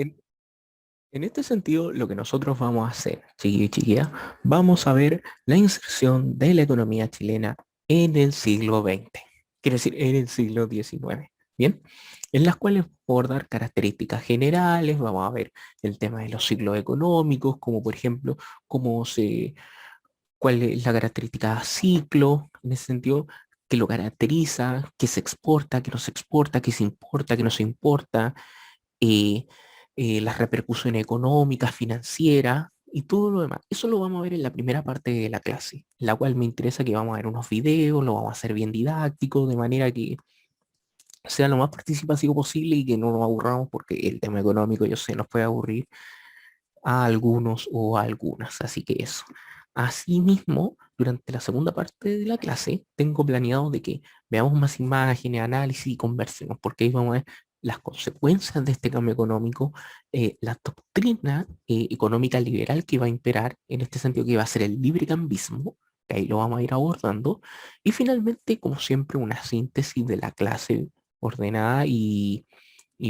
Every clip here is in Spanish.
En, en este sentido, lo que nosotros vamos a hacer, chiquillos y chiquillas, vamos a ver la inserción de la economía chilena en el siglo XX, quiere decir, en el siglo XIX, ¿bien? En las cuales por dar características generales, vamos a ver el tema de los ciclos económicos, como por ejemplo, cómo se, cuál es la característica ciclo, en ese sentido, qué lo caracteriza, qué se exporta, qué no se exporta, qué se importa, qué no se importa, eh, las repercusiones económicas, financieras y todo lo demás. Eso lo vamos a ver en la primera parte de la clase, en la cual me interesa que vamos a ver unos videos, lo vamos a hacer bien didáctico, de manera que sea lo más participativo posible y que no nos aburramos, porque el tema económico yo sé nos puede aburrir a algunos o a algunas, así que eso. Asimismo, durante la segunda parte de la clase, tengo planeado de que veamos más imágenes, análisis y conversemos, porque ahí vamos a ver las consecuencias de este cambio económico, la doctrina económica liberal que va a imperar, en este sentido que va a ser el librecambismo, que ahí lo vamos a ir abordando, y finalmente, como siempre, una síntesis de la clase ordenada y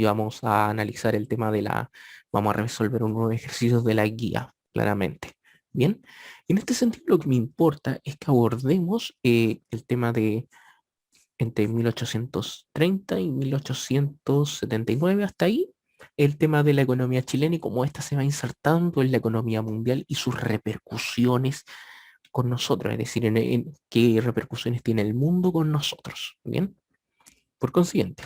vamos a analizar el tema de la, vamos a resolver unos ejercicios de la guía, claramente. Bien, en este sentido lo que me importa es que abordemos el tema de entre 1830 y 1879, hasta ahí, el tema de la economía chilena y cómo ésta se va insertando en la economía mundial y sus repercusiones con nosotros, es decir, en qué repercusiones tiene el mundo con nosotros. Bien, por consiguiente,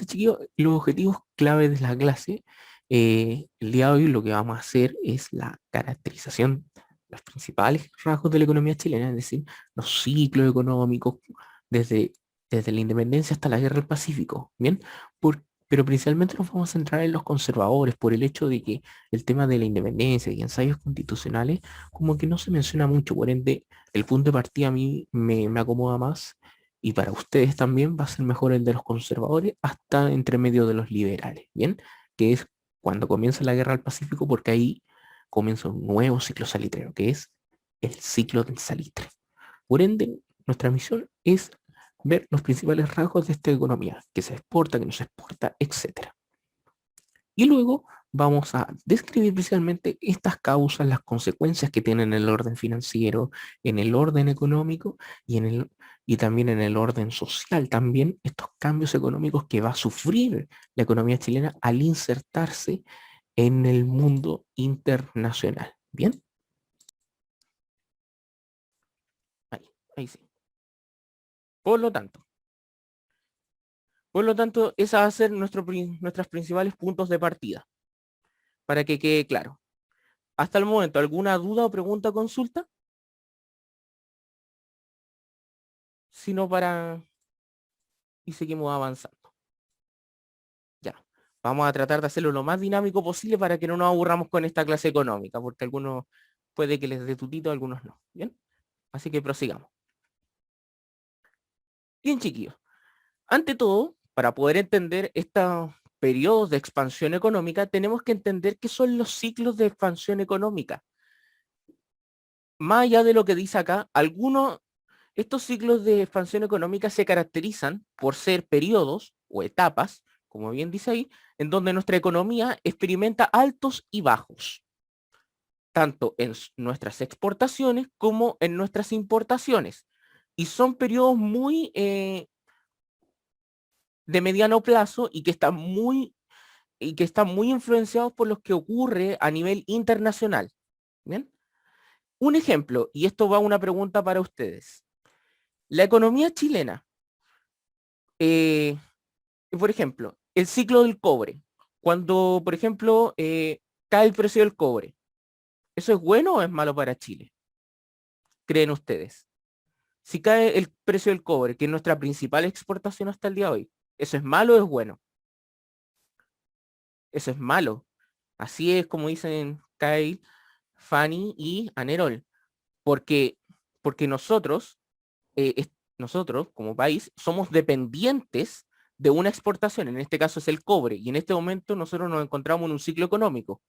chiquillos, los objetivos clave de la clase, el día de hoy lo que vamos a hacer es la caracterización, los principales rasgos de la economía chilena, es decir, los ciclos económicos desde, desde la independencia hasta la guerra del Pacífico, ¿bien? Pero principalmente nos vamos a centrar en los conservadores por el hecho de que el tema de la independencia y ensayos constitucionales como que no se menciona mucho, por ende, el punto de partida a mí me acomoda más y para ustedes también va a ser mejor el de los conservadores hasta entre medio de los liberales, ¿bien? Que es cuando comienza la guerra del Pacífico, porque ahí comienza un nuevo ciclo salitrero, que es el ciclo del salitre. Por ende, nuestra misión es ver los principales rasgos de esta economía, que se exporta, que no se exporta, etcétera. Y luego vamos a describir principalmente estas causas, las consecuencias que tienen en el orden financiero, en el orden económico y, y también en el orden social. También estos cambios económicos que va a sufrir la economía chilena al insertarse en el mundo internacional. ¿Bien? Ahí, ahí sí. Por lo tanto, por lo tanto, esa va a ser nuestros principales puntos de partida, para que quede claro. Hasta el momento, ¿alguna duda o pregunta o consulta? Sino para y seguimos avanzando. Ya. Vamos a tratar de hacerlo lo más dinámico posible para que no nos aburramos con esta clase económica, porque algunos puede que les dé tutito, algunos no. Bien. Así que prosigamos. Bien, chiquillos. Ante todo, para poder entender estos periodos de expansión económica, tenemos que entender qué son los ciclos de expansión económica. Más allá de lo que dice acá, estos ciclos de expansión económica se caracterizan por ser periodos o etapas, como bien dice ahí, en donde nuestra economía experimenta altos y bajos, tanto en nuestras exportaciones como en nuestras importaciones. Y son periodos muy de mediano plazo y que están muy influenciados por lo que ocurre a nivel internacional. ¿Bien? Un ejemplo, y esto va una pregunta para ustedes. La economía chilena, eh, por ejemplo, el ciclo del cobre. Cuando, por ejemplo, cae el precio del cobre, ¿eso es bueno o es malo para Chile? ¿Creen ustedes? Si cae el precio del cobre, que es nuestra principal exportación hasta el día de hoy, ¿eso es malo o es bueno? Eso es malo. Así es como dicen Kyle, Fanny y Anerol. Porque, porque nosotros como país somos dependientes de una exportación, en este caso es el cobre, y en este momento nosotros nos encontramos en un ciclo económico,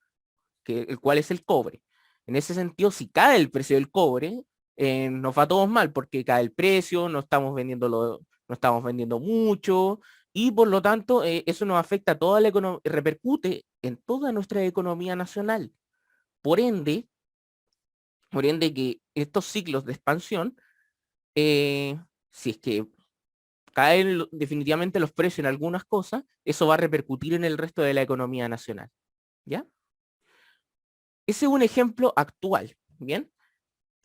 el cual es el cobre. En ese sentido, si cae el precio del cobre, nos va a todos mal, porque cae el precio, no estamos vendiendo mucho, y por lo tanto eso nos afecta a toda la economía, repercute en toda nuestra economía nacional. Por ende, que estos ciclos de expansión, si es que caen definitivamente los precios en algunas cosas, eso va a repercutir en el resto de la economía nacional. ¿Ya? Ese es un ejemplo actual, ¿bien?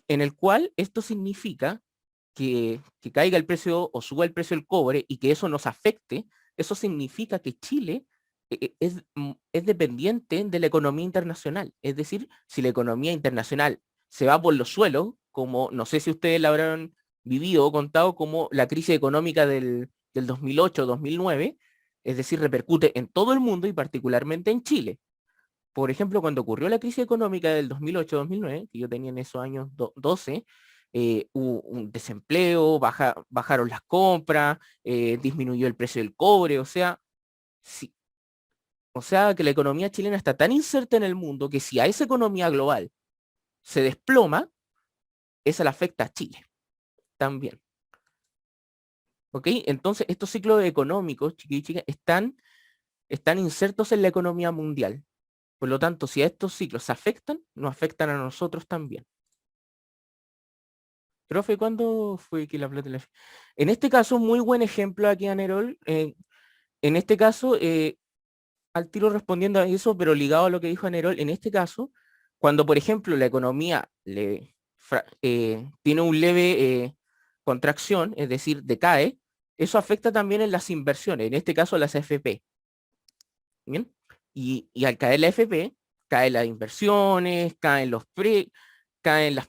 En el cual esto significa que caiga el precio o suba el precio del cobre y que eso nos afecte. Eso significa que Chile es dependiente de la economía internacional. Es decir, si la economía internacional se va por los suelos, como no sé si ustedes la habrán vivido o contado, como la crisis económica del 2008-2009, es decir, repercute en todo el mundo y particularmente en Chile. Por ejemplo, cuando ocurrió la crisis económica del 2008-2009, que yo tenía en esos años 12, hubo un desempleo, bajaron las compras, disminuyó el precio del cobre, o sea, si, o sea que la economía chilena está tan inserta en el mundo que si a esa economía global se desploma, esa le afecta a Chile también. ¿Ok? Entonces, estos ciclos económicos, chiquillos y chicas, están insertos en la economía mundial. Por lo tanto, si a estos ciclos se afectan, nos afectan a nosotros también. Profe, ¿cuándo fue que la plata En este caso, muy buen ejemplo aquí, Anerol. En este caso, al tiro respondiendo a eso, pero ligado a lo que dijo Anerol, en este caso, cuando, por ejemplo, la economía tiene un leve contracción, es decir, decae, eso afecta también en las inversiones, en este caso las FP. ¿Bien? Y al caer la FP, caen las inversiones, cae la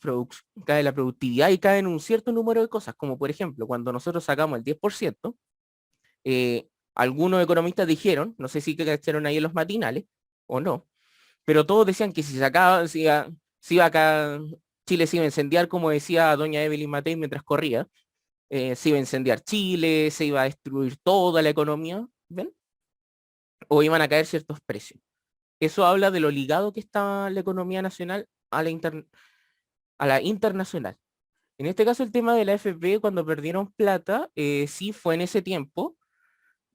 productividad y caen un cierto número de cosas, como por ejemplo, cuando nosotros sacamos el 10%, algunos economistas dijeron, no sé si que cacharon ahí en los matinales o no, pero todos decían que si sacaba, si iba acá, Chile se iba a incendiar, como decía doña Evelyn Matei mientras corría, se iba a incendiar Chile, se iba a destruir toda la economía, ¿ven? O iban a caer ciertos precios. Eso habla de lo ligado que está la economía nacional a la internacional. En este caso, el tema de la FP, cuando perdieron plata, sí fue en ese tiempo,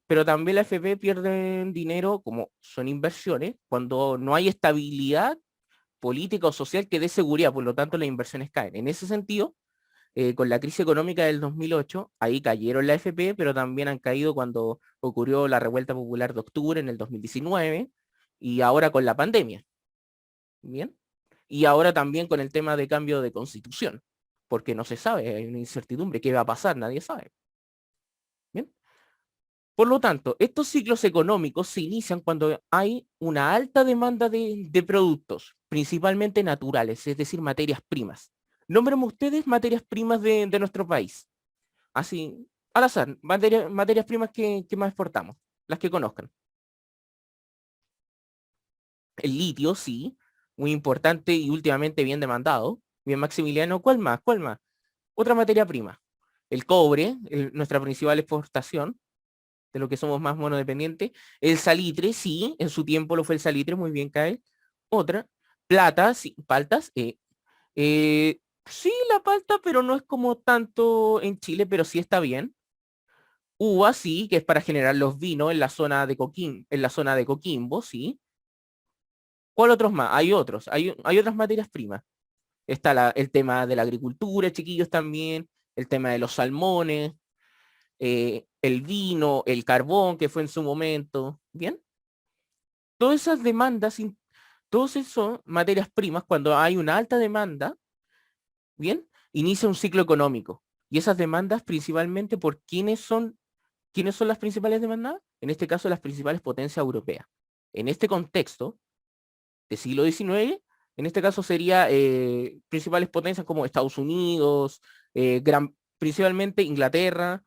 pero también la FP pierden dinero, como son inversiones, cuando no hay estabilidad política o social que dé seguridad, por lo tanto las inversiones caen. En ese sentido, con la crisis económica del 2008, ahí cayeron la FP, pero también han caído cuando ocurrió la revuelta popular de octubre en el 2019 y ahora con la pandemia. ¿Bien? Y ahora también con el tema de cambio de constitución, porque no se sabe, hay una incertidumbre, ¿qué va a pasar? Nadie sabe. ¿Bien? Por lo tanto, estos ciclos económicos se inician cuando hay una alta demanda de productos, principalmente naturales, es decir, materias primas. Nómbrenme ustedes materias primas de nuestro país. Así, al azar, materias primas que más exportamos, las que conozcan. El litio, sí, muy importante y últimamente bien demandado. Bien, Maximiliano, ¿cuál más? ¿Cuál más? Otra materia prima. El cobre, nuestra principal exportación, de lo que somos más monodependientes. El salitre, sí, en su tiempo lo fue el salitre, muy bien cae. Otra, plata, sí, paltas. Sí, la palta, pero no es como tanto en Chile, pero sí está bien. Uva, sí, que es para generar los vinos en la zona de en la zona de Coquimbo, sí. ¿Cuál otros más? Hay otros, hay otras materias primas. Está el tema de la agricultura, chiquillos, también, el tema de los salmones, el vino, el carbón, que fue en su momento, ¿bien? Todas esas demandas, todas esas son materias primas, cuando hay una alta demanda, ¿bien? Inicia un ciclo económico. Y esas demandas principalmente por quiénes son las principales demandas? En este caso, las principales potencias europeas. En este contexto de siglo XIX, en este caso sería principales potencias como Estados Unidos, principalmente Inglaterra,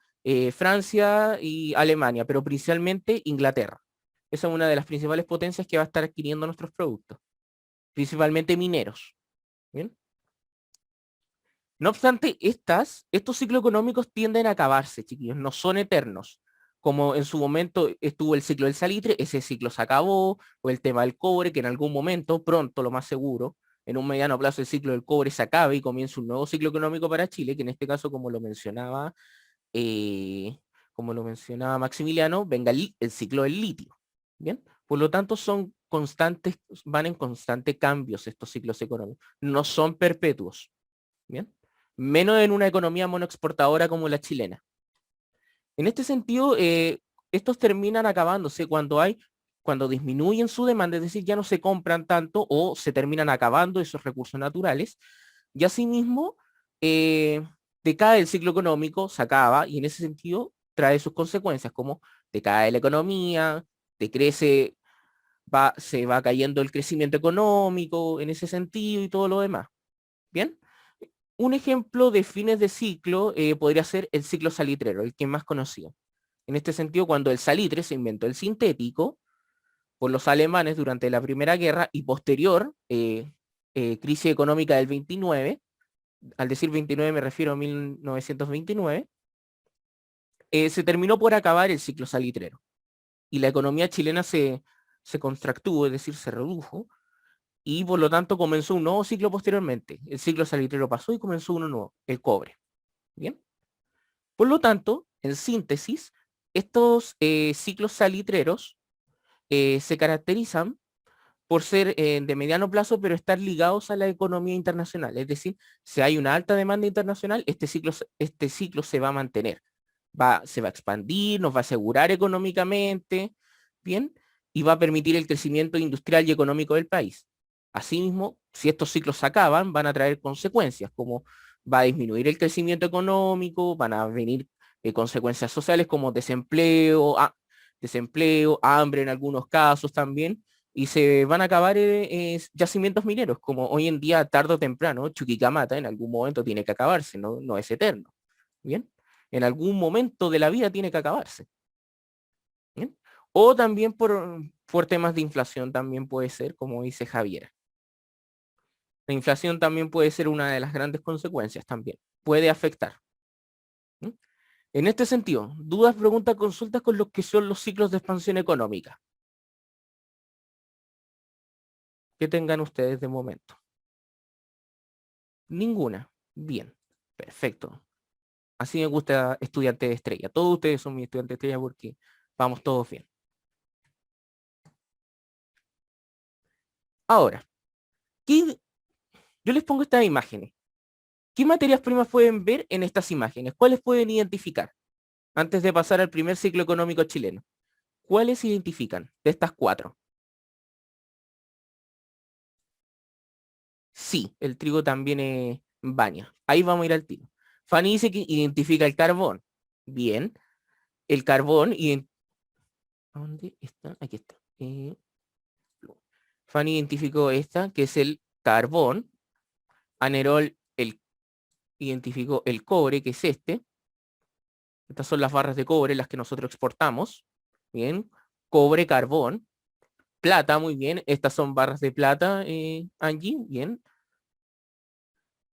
Francia y Alemania, pero principalmente Inglaterra. Esa es una de las principales potencias que va a estar adquiriendo nuestros productos, principalmente mineros. ¿Bien? No obstante, estos ciclos económicos tienden a acabarse, chiquillos, no son eternos. Como en su momento estuvo el ciclo del salitre, ese ciclo se acabó, o el tema del cobre, que en algún momento, pronto lo más seguro, en un mediano plazo el ciclo del cobre se acabe y comienza un nuevo ciclo económico para Chile, que en este caso, eh, como lo mencionaba Maximiliano, venga el ciclo del litio. ¿Bien? Por lo tanto, son constantes, van en constante cambios estos ciclos económicos. No son perpetuos. ¿Bien? Menos en una economía monoexportadora como la chilena. En este sentido, estos terminan acabándose cuando disminuyen su demanda, es decir, ya no se compran tanto o se terminan acabando esos recursos naturales, y asimismo decae el ciclo económico, se acaba, y en ese sentido trae sus consecuencias, como decae la economía, decrece, se va cayendo el crecimiento económico en ese sentido y todo lo demás. ¿Bien? Un ejemplo de fines de ciclo podría ser el ciclo salitrero, el que es más conocido. En este sentido, cuando el salitre se inventó el sintético por los alemanes durante la Primera Guerra y posterior, crisis económica del 29, al decir 29 me refiero a 1929, se terminó por acabar el ciclo salitrero y la economía chilena se contractuvo, es decir, se redujo, y por lo tanto comenzó un nuevo ciclo posteriormente. El ciclo salitrero pasó y comenzó uno nuevo, el cobre. ¿Bien? Por lo tanto, en síntesis, estos ciclos salitreros se caracterizan por ser de mediano plazo, pero estar ligados a la economía internacional. Es decir, si hay una alta demanda internacional, este ciclo se va a mantener. Se va a expandir, nos va a asegurar económicamente, ¿bien? Y va a permitir el crecimiento industrial y económico del país. Asimismo, si estos ciclos se acaban, van a traer consecuencias, como va a disminuir el crecimiento económico, van a venir consecuencias sociales como desempleo, hambre en algunos casos también, y se van a acabar yacimientos mineros, como hoy en día, tarde o temprano, Chuquicamata en algún momento tiene que acabarse, no es eterno. ¿Bien? En algún momento de la vida tiene que acabarse. ¿Bien? O también por temas de inflación también puede ser, como dice Javier. La inflación también puede ser una de las grandes consecuencias también. Puede afectar. ¿Mm? En este sentido, dudas, preguntas, consultas con lo que son los ciclos de expansión económica que tengan ustedes de momento. Ninguna. Bien. Perfecto. Así me gusta estudiante de estrella. Todos ustedes son mis estudiantes de estrella porque vamos todos bien. Ahora, yo les pongo estas imágenes. ¿Qué materias primas pueden ver en estas imágenes? ¿Cuáles pueden identificar? Antes de pasar al primer ciclo económico chileno. ¿Cuáles identifican de estas cuatro? Sí, el trigo también es baña. Ahí vamos a ir al tiro. Fanny dice que identifica el carbón. Bien. El carbón, ¿dónde está? Aquí está. Fanny identificó esta, que es el carbón. Anerol identificó el cobre, que es este. Estas son las barras de cobre, las que nosotros exportamos. Bien. Cobre, carbón. Plata, muy bien. Estas son barras de plata, Angie. Bien.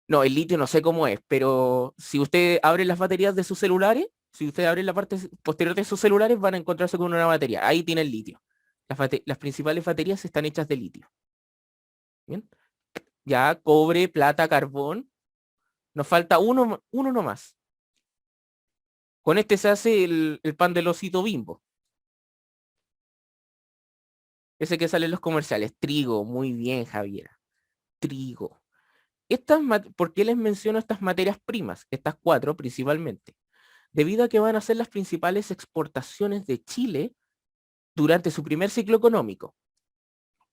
No, el litio no sé cómo es, pero si usted abre las baterías de sus celulares, si usted abre la parte posterior de sus celulares, van a encontrarse con una batería. Ahí tiene el litio. Las principales baterías están hechas de litio. Bien. Ya, cobre, plata, carbón. Nos falta uno nomás. Con este se hace el pan del osito Bimbo. Ese que sale en los comerciales. Trigo, muy bien, Javier. Trigo. ¿Por qué les menciono estas materias primas? Estas cuatro principalmente. Debido a que van a ser las principales exportaciones de Chile durante su primer ciclo económico.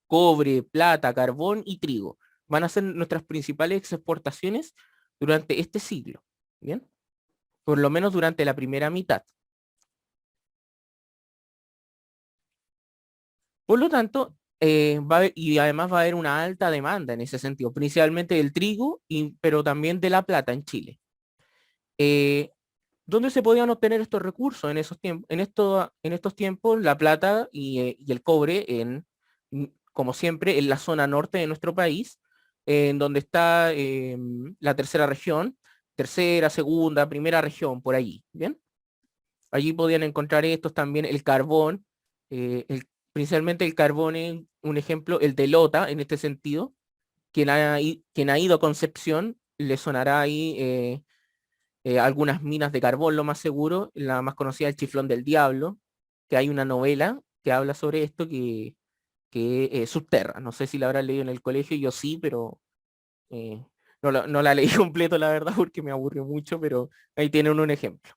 Cobre, plata, carbón y trigo. Van a ser nuestras principales exportaciones durante este siglo. ¿Bien? Por lo menos durante la primera mitad. Por lo tanto, y además va a haber una alta demanda en ese sentido, principalmente del trigo, pero también de la plata en Chile. Eh, ¿Dónde se podían obtener estos recursos en esos tiempos? En estos tiempos, la plata y el cobre, como siempre, en la zona norte de nuestro país, en donde está la tercera región, tercera, segunda, primera región, por allí, ¿bien? Allí podían encontrar estos también, el carbón, principalmente el carbón, un ejemplo, el de Lota, en este sentido, quien ha ido a Concepción, le sonará ahí algunas minas de carbón, lo más seguro, la más conocida, El Chiflón del Diablo, que hay una novela que habla sobre esto que Subterra. No sé si la habrás leído en el colegio, yo sí, pero eh, no la leí completo, la verdad, porque me aburrió mucho, pero ahí tienen un ejemplo.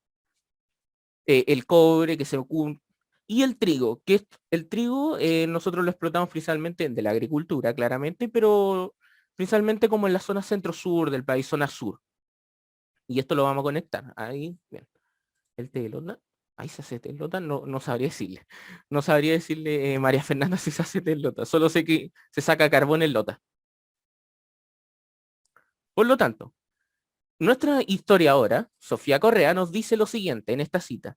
El cobre que se ocupa y el trigo, el trigo nosotros lo explotamos principalmente de la agricultura, claramente, pero principalmente como en la zona centro-sur del país, zona sur. Y esto lo vamos a conectar. Ahí, bien. El telota, ahí se hace telota, no sabría decirle. No sabría decirle María Fernanda si se hace telota. Solo sé que se saca carbón en lota. Por lo tanto, nuestra historiadora, Sofía Correa, nos dice lo siguiente en esta cita,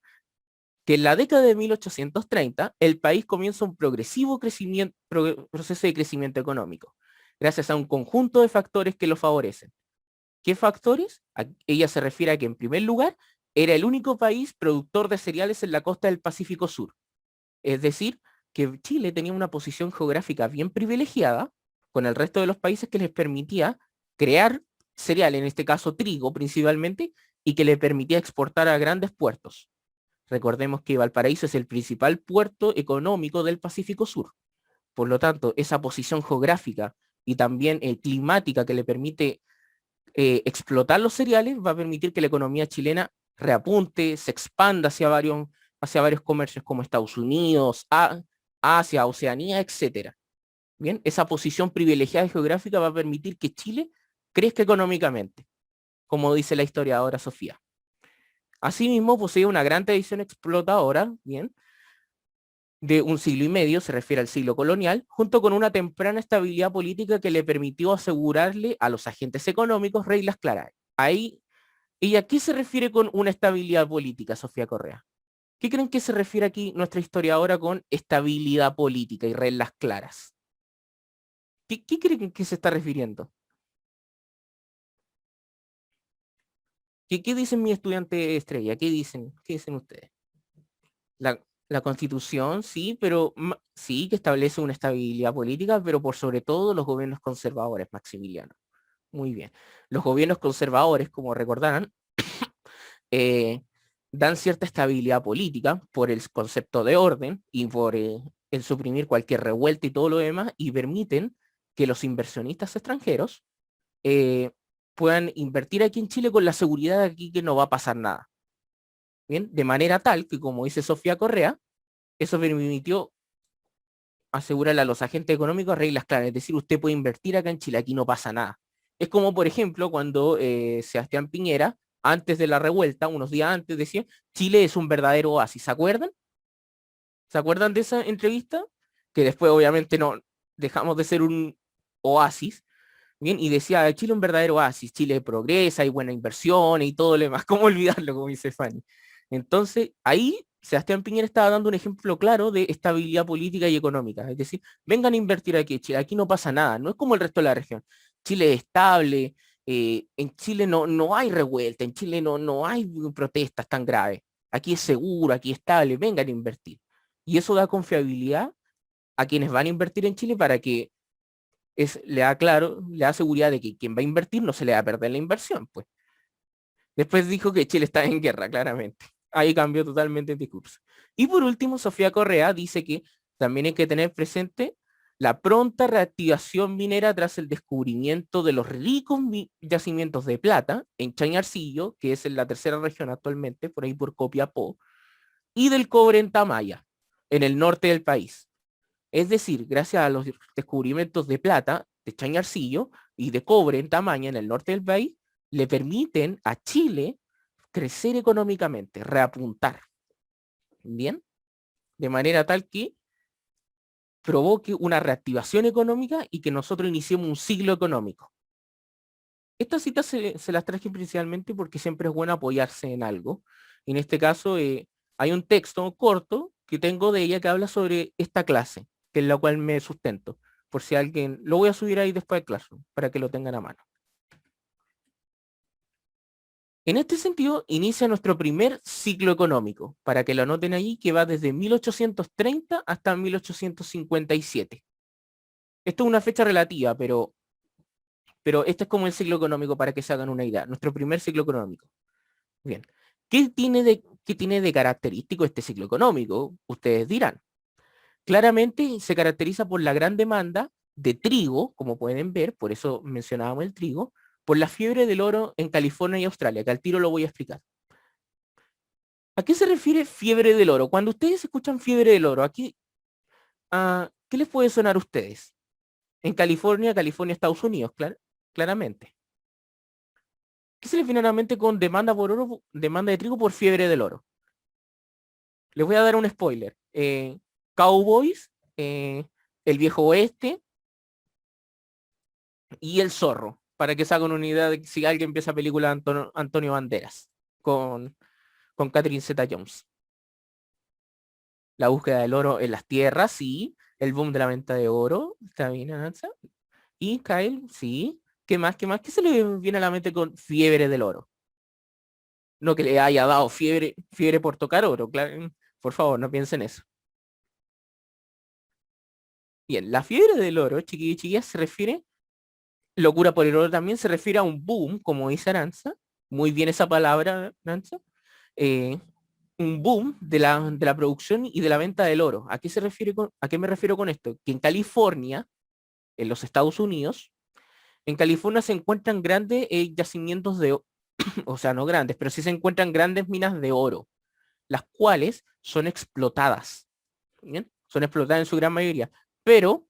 que en la década de 1830 el país comienza un progresivo proceso de crecimiento económico, gracias a un conjunto de factores que lo favorecen. ¿Qué factores? Ella se refiere a que en primer lugar era el único país productor de cereales en la costa del Pacífico Sur. Es decir, que Chile tenía una posición geográfica bien privilegiada con el resto de los países que les permitía crear cereal, en este caso trigo principalmente, y que le permitía exportar a grandes puertos. Recordemos que Valparaíso es el principal puerto económico del Pacífico Sur. Por lo tanto, esa posición geográfica y también climática que le permite explotar los cereales va a permitir que la economía chilena reapunte, se expanda hacia varios comercios como Estados Unidos, Asia, Oceanía, etcétera. Bien, esa posición privilegiada geográfica va a permitir que Chile crezca económicamente, como dice la historiadora Sofía. Asimismo, posee una gran tradición explotadora, bien, de un siglo y medio, se refiere al siglo colonial, junto con una temprana estabilidad política que le permitió asegurarle a los agentes económicos reglas claras. Ahí, ¿y a qué se refiere con una estabilidad política, Sofía Correa? ¿Qué creen que se refiere aquí nuestra historiadora con estabilidad política y reglas claras? ¿Qué creen que se está refiriendo? ¿Qué dicen mi estudiante estrella? ¿Qué dicen? ¿Qué dicen ustedes? La Constitución, sí, pero sí que establece una estabilidad política, pero por sobre todo los gobiernos conservadores, Maximiliano. Muy bien. Los gobiernos conservadores, como recordarán, eh, dan cierta estabilidad política por el concepto de orden y por el suprimir cualquier revuelta y todo lo demás, y permiten que los inversionistas extranjeros eh, puedan invertir aquí en Chile con la seguridad de aquí que no va a pasar nada. Bien, de manera tal que, como dice Sofía Correa, eso permitió asegurarle a los agentes económicos reglas claras, es decir, usted puede invertir acá en Chile, aquí no pasa nada. Es como, por ejemplo, cuando Sebastián Piñera, antes de la revuelta, unos días antes, decía, Chile es un verdadero oasis, ¿se acuerdan? ¿Se acuerdan de esa entrevista? Que después, obviamente, no dejamos de ser un oasis, bien, y decía, Chile es un verdadero oasis, Chile progresa, hay buena inversión y todo lo demás, ¿cómo olvidarlo, como dice Fanny? Entonces, ahí Sebastián Piñera estaba dando un ejemplo claro de estabilidad política y económica, es decir, vengan a invertir aquí, Chile, aquí no pasa nada, no es como el resto de la región. Chile es estable, en Chile no hay revuelta, en Chile no hay protestas tan graves, aquí es seguro, aquí es estable, vengan a invertir. Y eso da confiabilidad a quienes van a invertir en Chile para que le da claro, le da seguridad de que quien va a invertir no se le va a perder la inversión, pues. Después dijo que Chile está en guerra, claramente. Ahí cambió totalmente el discurso. Y por último, Sofía Correa dice que también hay que tener presente la pronta reactivación minera tras el descubrimiento de los ricos yacimientos de plata en Chañarcillo, que es en la tercera región actualmente, por ahí por Copiapó, y del cobre en Tamaya, en el norte del país. Es decir, gracias a los descubrimientos de plata, de Chañarcillo y de cobre en Tamaña, en el norte del país, le permiten a Chile crecer económicamente, reapuntar, ¿bien? De manera tal que provoque una reactivación económica y que nosotros iniciemos un siglo económico. Estas citas se las traje principalmente porque siempre es bueno apoyarse en algo. En este caso, hay un texto corto que tengo de ella que habla sobre esta clase, que es la cual me sustento. Por si alguien, lo voy a subir ahí después de clase, para que lo tengan a mano. En este sentido, inicia nuestro primer ciclo económico, para que lo anoten allí, que va desde 1830 hasta 1857. Esto es una fecha relativa, pero este es como el ciclo económico para que se hagan una idea. Nuestro primer ciclo económico. Bien. ¿Qué tiene de característico este ciclo económico? Ustedes dirán. Claramente se caracteriza por la gran demanda de trigo, como pueden ver, por eso mencionábamos el trigo, por la fiebre del oro en California y Australia, que al tiro lo voy a explicar. ¿A qué se refiere fiebre del oro? Cuando ustedes escuchan fiebre del oro, aquí, ¿qué les puede sonar a ustedes? En California, California, Estados Unidos, claramente. ¿Qué se le viene a la mente con demanda por oro, demanda de trigo por fiebre del oro? Les voy a dar un spoiler. Cowboys, el viejo oeste y el zorro, para que se hagan una idea de si alguien empieza película de Antonio Banderas con, con Catherine Zeta-Jones. La búsqueda del oro en las tierras, sí. El boom de la venta de oro, está bien, Aranza. Y Kyle, sí. ¿Qué más? ¿Qué más? ¿Qué se le viene a la mente con fiebre del oro? No que le haya dado fiebre por tocar oro, claro. Por favor, no piensen eso. Bien, la fiebre del oro, chiquillos y chiquillas, se refiere, locura por el oro también se refiere a un boom, como dice Aranza. Muy bien esa palabra, Aranza. Eh, un boom de la producción y de la venta del oro. ¿A qué se refiere a qué me refiero con esto? Que en California, en los Estados Unidos, en California se encuentran grandes yacimientos o sea, no grandes, pero sí se encuentran grandes minas de oro, las cuales son explotadas. ¿Bien? Son explotadas en su gran mayoría. Pero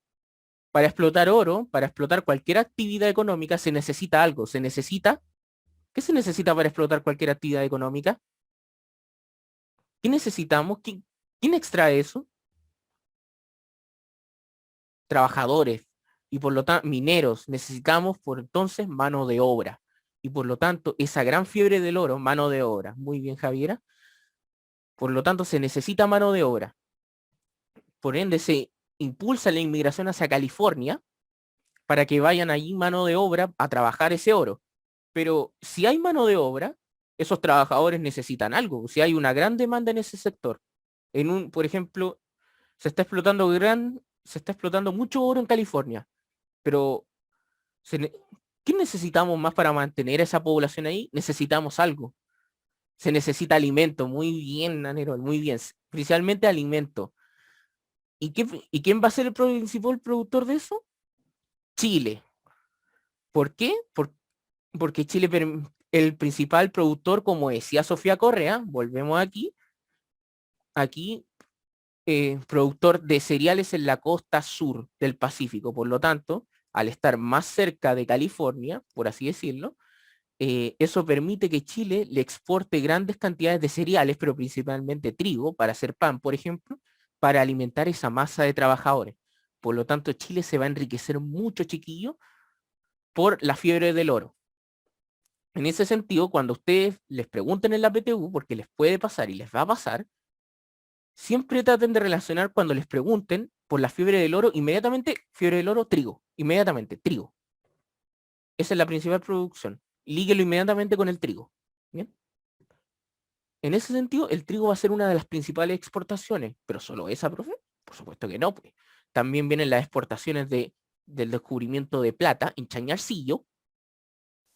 para explotar oro, para explotar cualquier actividad económica, se necesita algo. ¿Qué se necesita para explotar cualquier actividad económica? ¿Qué necesitamos? ¿Quién extrae eso? Trabajadores. Y por lo tanto, mineros. Necesitamos por entonces mano de obra. Y por lo tanto, esa gran fiebre del oro, mano de obra. Muy bien, Javiera. Por lo tanto, se necesita mano de obra. Por ende, se impulsa la inmigración hacia California para que vayan allí mano de obra a trabajar ese oro. Pero si hay mano de obra, esos trabajadores necesitan algo. Si hay una gran demanda en ese sector, por ejemplo, se está explotando mucho oro en California, pero se ne- ¿qué necesitamos más para mantener a esa población ahí? Necesitamos algo. Se necesita alimento. Muy bien, Nanero, muy bien. Principalmente alimento. ¿Y quién va a ser el principal productor de eso? Chile. ¿Por qué? Porque Chile, el principal productor, como decía Sofía Correa, volvemos aquí, productor de cereales en la costa sur del Pacífico. Por lo tanto, al estar más cerca de California, por así decirlo, eso permite que Chile le exporte grandes cantidades de cereales, pero principalmente trigo, para hacer pan, por ejemplo, para alimentar esa masa de trabajadores. Por lo tanto, Chile se va a enriquecer mucho, chiquillo, por la fiebre del oro. En ese sentido, cuando ustedes les pregunten en la PTU, porque les puede pasar y les va a pasar, siempre traten de relacionar cuando les pregunten por la fiebre del oro, inmediatamente fiebre del oro, trigo, inmediatamente, trigo. Esa es la principal producción. Líguelo inmediatamente con el trigo. ¿Bien? En ese sentido, el trigo va a ser una de las principales exportaciones, pero solo esa, profe. Por supuesto que no, pues. También vienen las exportaciones del descubrimiento de plata en Chañarcillo,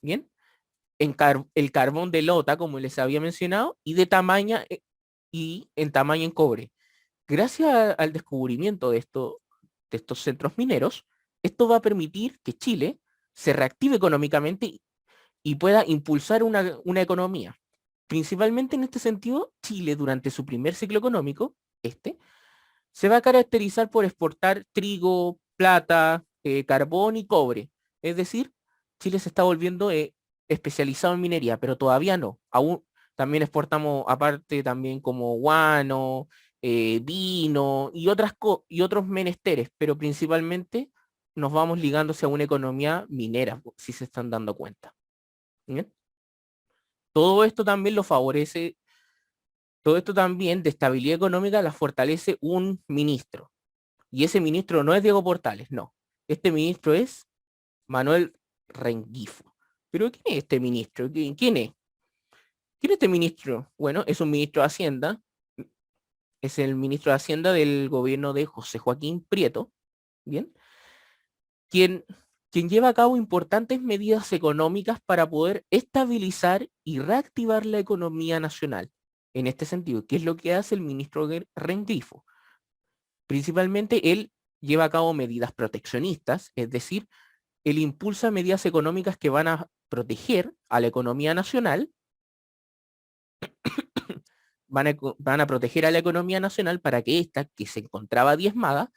¿bien? El carbón de lota, como les había mencionado, y de tamaño y en tamaño en cobre. Gracias al descubrimiento de estos centros mineros, esto va a permitir que Chile se reactive económicamente y pueda impulsar una economía. Principalmente en este sentido, Chile durante su primer ciclo económico, se va a caracterizar por exportar trigo, plata, carbón y cobre. Es decir, Chile se está volviendo especializado en minería, pero todavía no. Aún también exportamos aparte también como guano, vino y y otros menesteres, pero principalmente nos vamos ligando hacia una economía minera, si se están dando cuenta. ¿Bien? Todo esto también lo favorece, todo esto también de estabilidad económica la fortalece un ministro. Y ese ministro no es Diego Portales, no. Este ministro es Manuel Rengifo. ¿Pero quién es este ministro? ¿Quién es? ¿Quién es este ministro? Bueno, es un ministro de Hacienda, es el ministro de Hacienda del gobierno de José Joaquín Prieto, ¿bien? Quien, quien lleva a cabo importantes medidas económicas para poder estabilizar y reactivar la economía nacional. En este sentido, ¿qué es lo que hace el ministro Rengifo? Principalmente él lleva a cabo medidas proteccionistas, es decir, él impulsa medidas económicas que van a proteger a la economía nacional, van a proteger a la economía nacional para que ésta, que se encontraba diezmada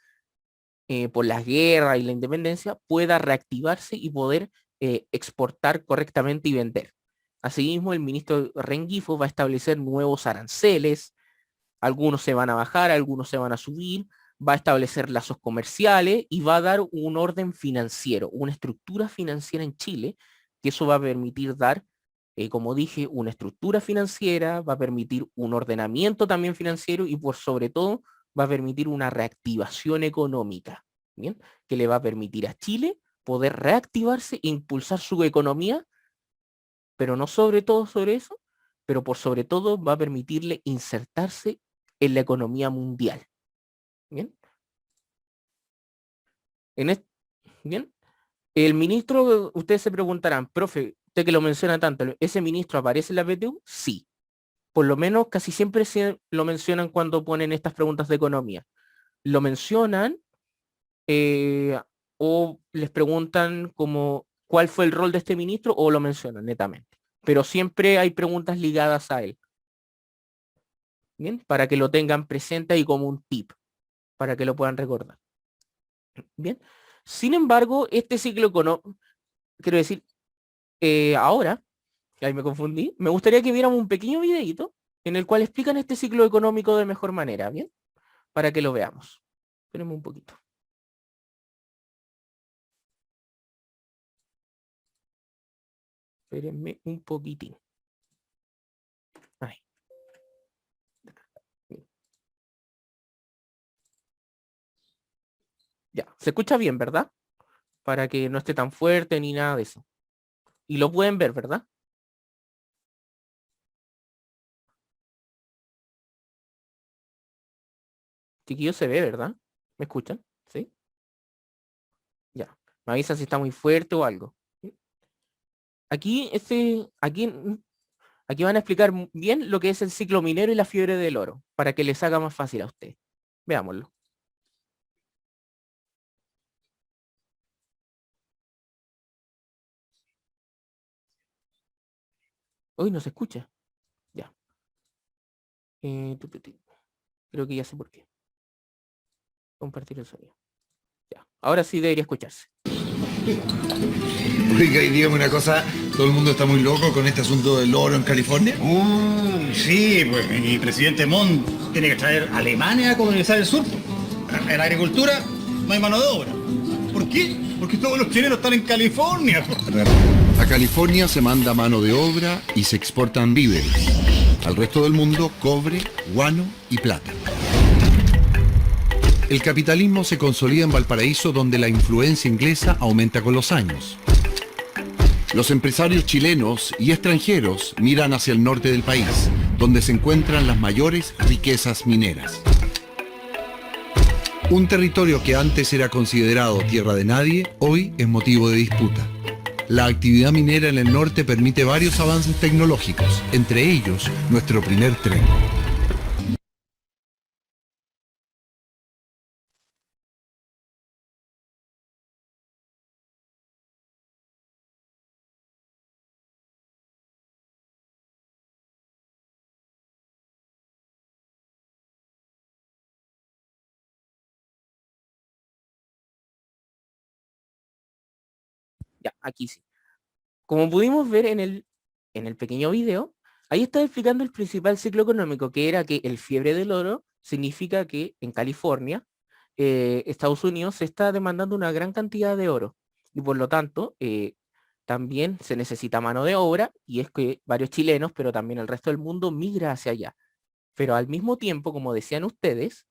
por las guerras y la independencia, pueda reactivarse y poder exportar correctamente y vender. Asimismo, el ministro Rengifo va a establecer nuevos aranceles, algunos se van a bajar, algunos se van a subir, va a establecer lazos comerciales y va a dar un orden financiero, una estructura financiera en Chile, que eso va a permitir dar, como dije, una estructura financiera, va a permitir un ordenamiento también financiero y por sobre todo va a permitir una reactivación económica, ¿bien? Que le va a permitir a Chile poder reactivarse e impulsar su economía, pero no sobre todo sobre eso, pero por sobre todo va a permitirle insertarse en la economía mundial. ¿Bien? En es- ¿Bien? El ministro, ustedes se preguntarán, profe, usted que lo menciona tanto, ¿ese ministro aparece en la PTU? Sí. Por lo menos casi siempre lo mencionan cuando ponen estas preguntas de economía. Lo mencionan eh, o les preguntan como cuál fue el rol de este ministro o lo mencionan netamente. Pero siempre hay preguntas ligadas a él. ¿Bien? Para que lo tengan presente y como un tip, para que lo puedan recordar. Bien. Sin embargo, este ciclo económico, quiero decir, ahora, que ahí me confundí, me gustaría que viéramos un pequeño videito en el cual explican este ciclo económico de mejor manera, ¿bien? Para que lo veamos. Espérenme un poquito. Espérenme un poquitín. Ahí. Ya, se escucha bien, ¿verdad? Para que no esté tan fuerte ni nada de eso. Y lo pueden ver, ¿verdad? Chiquillos se ve, ¿verdad? ¿Me escuchan? ¿Sí? Ya. Me avisan si está muy fuerte o algo. Aquí van a explicar bien lo que es el ciclo minero y la fiebre del oro, para que les haga más fácil a usted. Veámoslo. Hoy no se escucha. Ya. Creo que ya sé por qué. Compartir el sonido. Ya. Ahora sí debería escucharse. Oiga, y dígame una cosa, todo el mundo está muy loco con este asunto del oro en California. Sí, pues mi presidente Montt tiene que traer a Alemania a colonizar el sur. En la agricultura no hay mano de obra. ¿Por qué? Porque todos los chilenos están en California. A California se manda mano de obra y se exportan víveres. Al resto del mundo, cobre, guano y plata. El capitalismo se consolida en Valparaíso, donde la influencia inglesa aumenta con los años. Los empresarios chilenos y extranjeros miran hacia el norte del país, donde se encuentran las mayores riquezas mineras. Un territorio que antes era considerado tierra de nadie, hoy es motivo de disputa. La actividad minera en el norte permite varios avances tecnológicos, entre ellos nuestro primer tren. Ya, aquí sí. Como pudimos ver en el pequeño video, ahí está explicando el principal ciclo económico, que era que el fiebre del oro significa que en California, Estados Unidos se está demandando una gran cantidad de oro. Y por lo tanto, también se necesita mano de obra, y es que varios chilenos, pero también el resto del mundo migra hacia allá. Pero al mismo tiempo, como decían ustedes,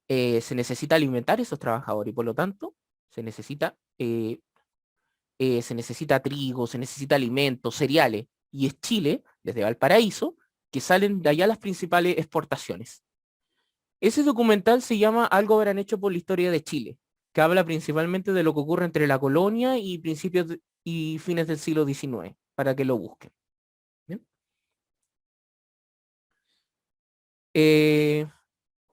se necesita alimentar a esos trabajadores y por lo tanto se necesita trigo, se necesita alimentos, cereales. Y es Chile, desde Valparaíso, que salen de allá las principales exportaciones. Ese documental se llama Algo habrán hecho por la historia de Chile. que habla principalmente de lo que ocurre entre la colonia y y fines del siglo XIX, para que lo busquen. ¿Bien?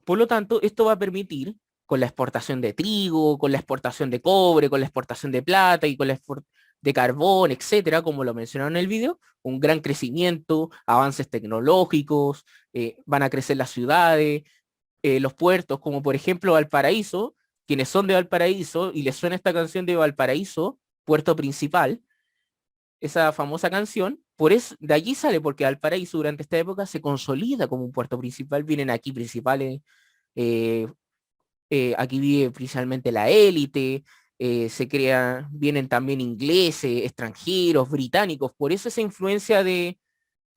Por lo tanto, esto va a permitir, con la exportación de trigo, con la exportación de cobre, con la exportación de plata y con la de carbón, etcétera, como lo mencionaron en el video, un gran crecimiento, avances tecnológicos, van a crecer las ciudades, los puertos, como por ejemplo Valparaíso, quienes son de Valparaíso y les suena esta canción de Valparaíso, puerto principal, esa famosa canción, por eso, de allí sale porque Valparaíso durante esta época se consolida como un puerto principal, vienen aquí principales, eh, aquí vive principalmente la élite, vienen también ingleses, extranjeros, británicos, por eso esa influencia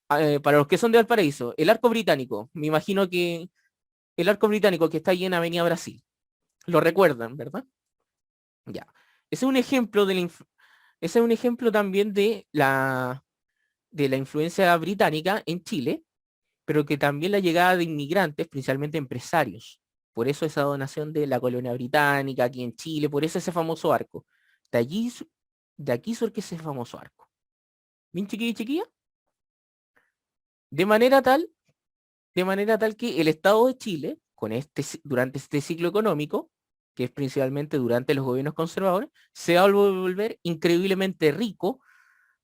para los que son de Valparaíso, el arco británico, me imagino que el arco británico que está ahí en Avenida Brasil, lo recuerdan, ¿verdad? Ya. Ese es un ejemplo ese es un ejemplo también de la influencia británica en Chile, pero que también la llegada de inmigrantes, principalmente empresarios. Por eso esa donación de la colonia británica aquí en Chile, por eso ese famoso arco. De allí, de aquí surge ese famoso arco. Bien, chiquilla y chiquilla. De manera tal, de manera tal que el Estado de Chile, durante este ciclo económico, que es principalmente durante los gobiernos conservadores, se va a volver increíblemente rico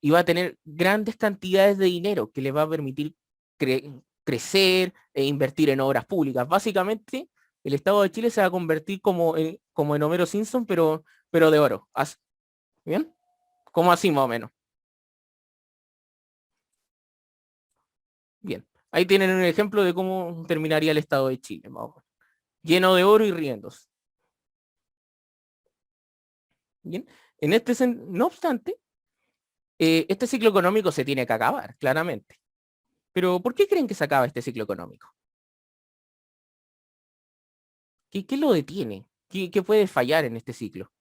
y va a tener grandes cantidades de dinero que le va a permitir crecer e invertir en obras públicas. Básicamente, el Estado de Chile se va a convertir como en Homero Simpson, pero de oro. ¿Bien? Como así más o menos. Bien. Ahí tienen un ejemplo de cómo terminaría el Estado de Chile, más o menos. Lleno de oro y riendos. Bien. No obstante, este ciclo económico se tiene que acabar, claramente. Pero ¿por qué creen que se acaba este ciclo económico? ¿Qué lo detiene? ¿Qué puede fallar en este ciclo?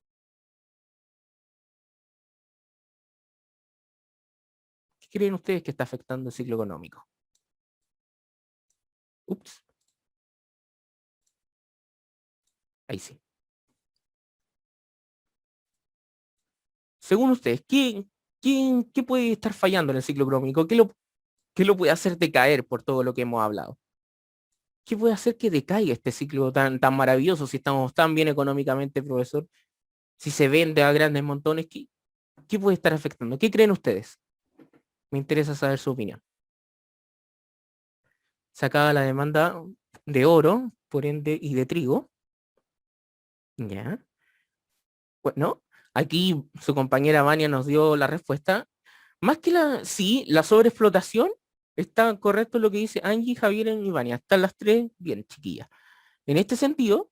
¿Qué creen ustedes que está afectando el ciclo económico? Ups, ahí sí. Según ustedes, ¿qué puede estar fallando en el ciclo económico? ¿Qué lo puede hacer decaer por todo lo que hemos hablado? ¿Qué puede hacer que decaiga este ciclo tan maravilloso si estamos tan bien económicamente, profesor? Si se vende a grandes montones, ¿qué puede estar afectando? ¿Qué creen ustedes? Me interesa saber su opinión. Se acaba la demanda de oro, por ende, y de trigo. Ya. Bueno, aquí su compañera Vania nos dio la respuesta. Más que sí, la sobreexplotación, está correcto lo que dice Angie, Javier y Vania. Están las tres bien, chiquillas. En este sentido,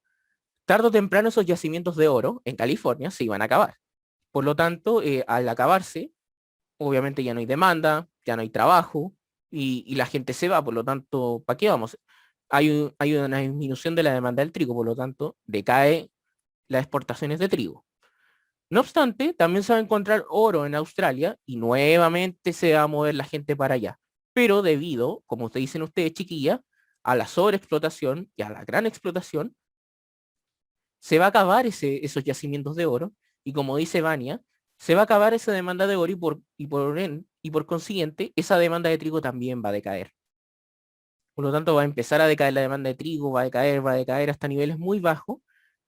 tarde o temprano esos yacimientos de oro en California se iban a acabar. Por lo tanto, al acabarse, obviamente ya no hay demanda, ya no hay trabajo y la gente se va. Por lo tanto, ¿para qué vamos? Hay una disminución de la demanda del trigo, por lo tanto, decae las exportaciones de trigo. No obstante, también se va a encontrar oro en Australia y nuevamente se va a mover la gente para allá. Pero debido, como ustedes dicen ustedes, chiquilla, a la sobreexplotación y a la gran explotación, se va a acabar esos yacimientos de oro y como dice Vania, se va a acabar esa demanda de oro y por consiguiente esa demanda de trigo también va a decaer. Por lo tanto, va a empezar a decaer la demanda de trigo, va a decaer hasta niveles muy bajos,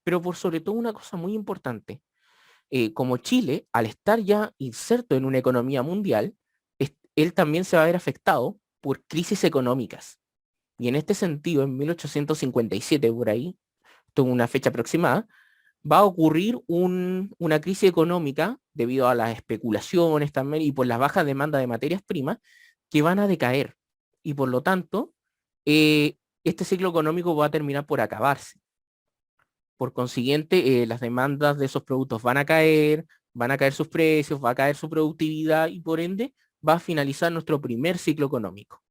pero por sobre todo una cosa muy importante, como Chile, al estar ya inserto en una economía mundial, él también se va a ver afectado por crisis económicas. Y en este sentido, en 1857, por ahí, tuvo una fecha aproximada, va a ocurrir una crisis económica debido a las especulaciones también y por la baja demanda de materias primas que van a decaer. Y por lo tanto, este ciclo económico va a terminar por acabarse. Por consiguiente, las demandas de esos productos van a caer sus precios, va a caer su productividad y por ende va a finalizar nuestro primer ciclo económico.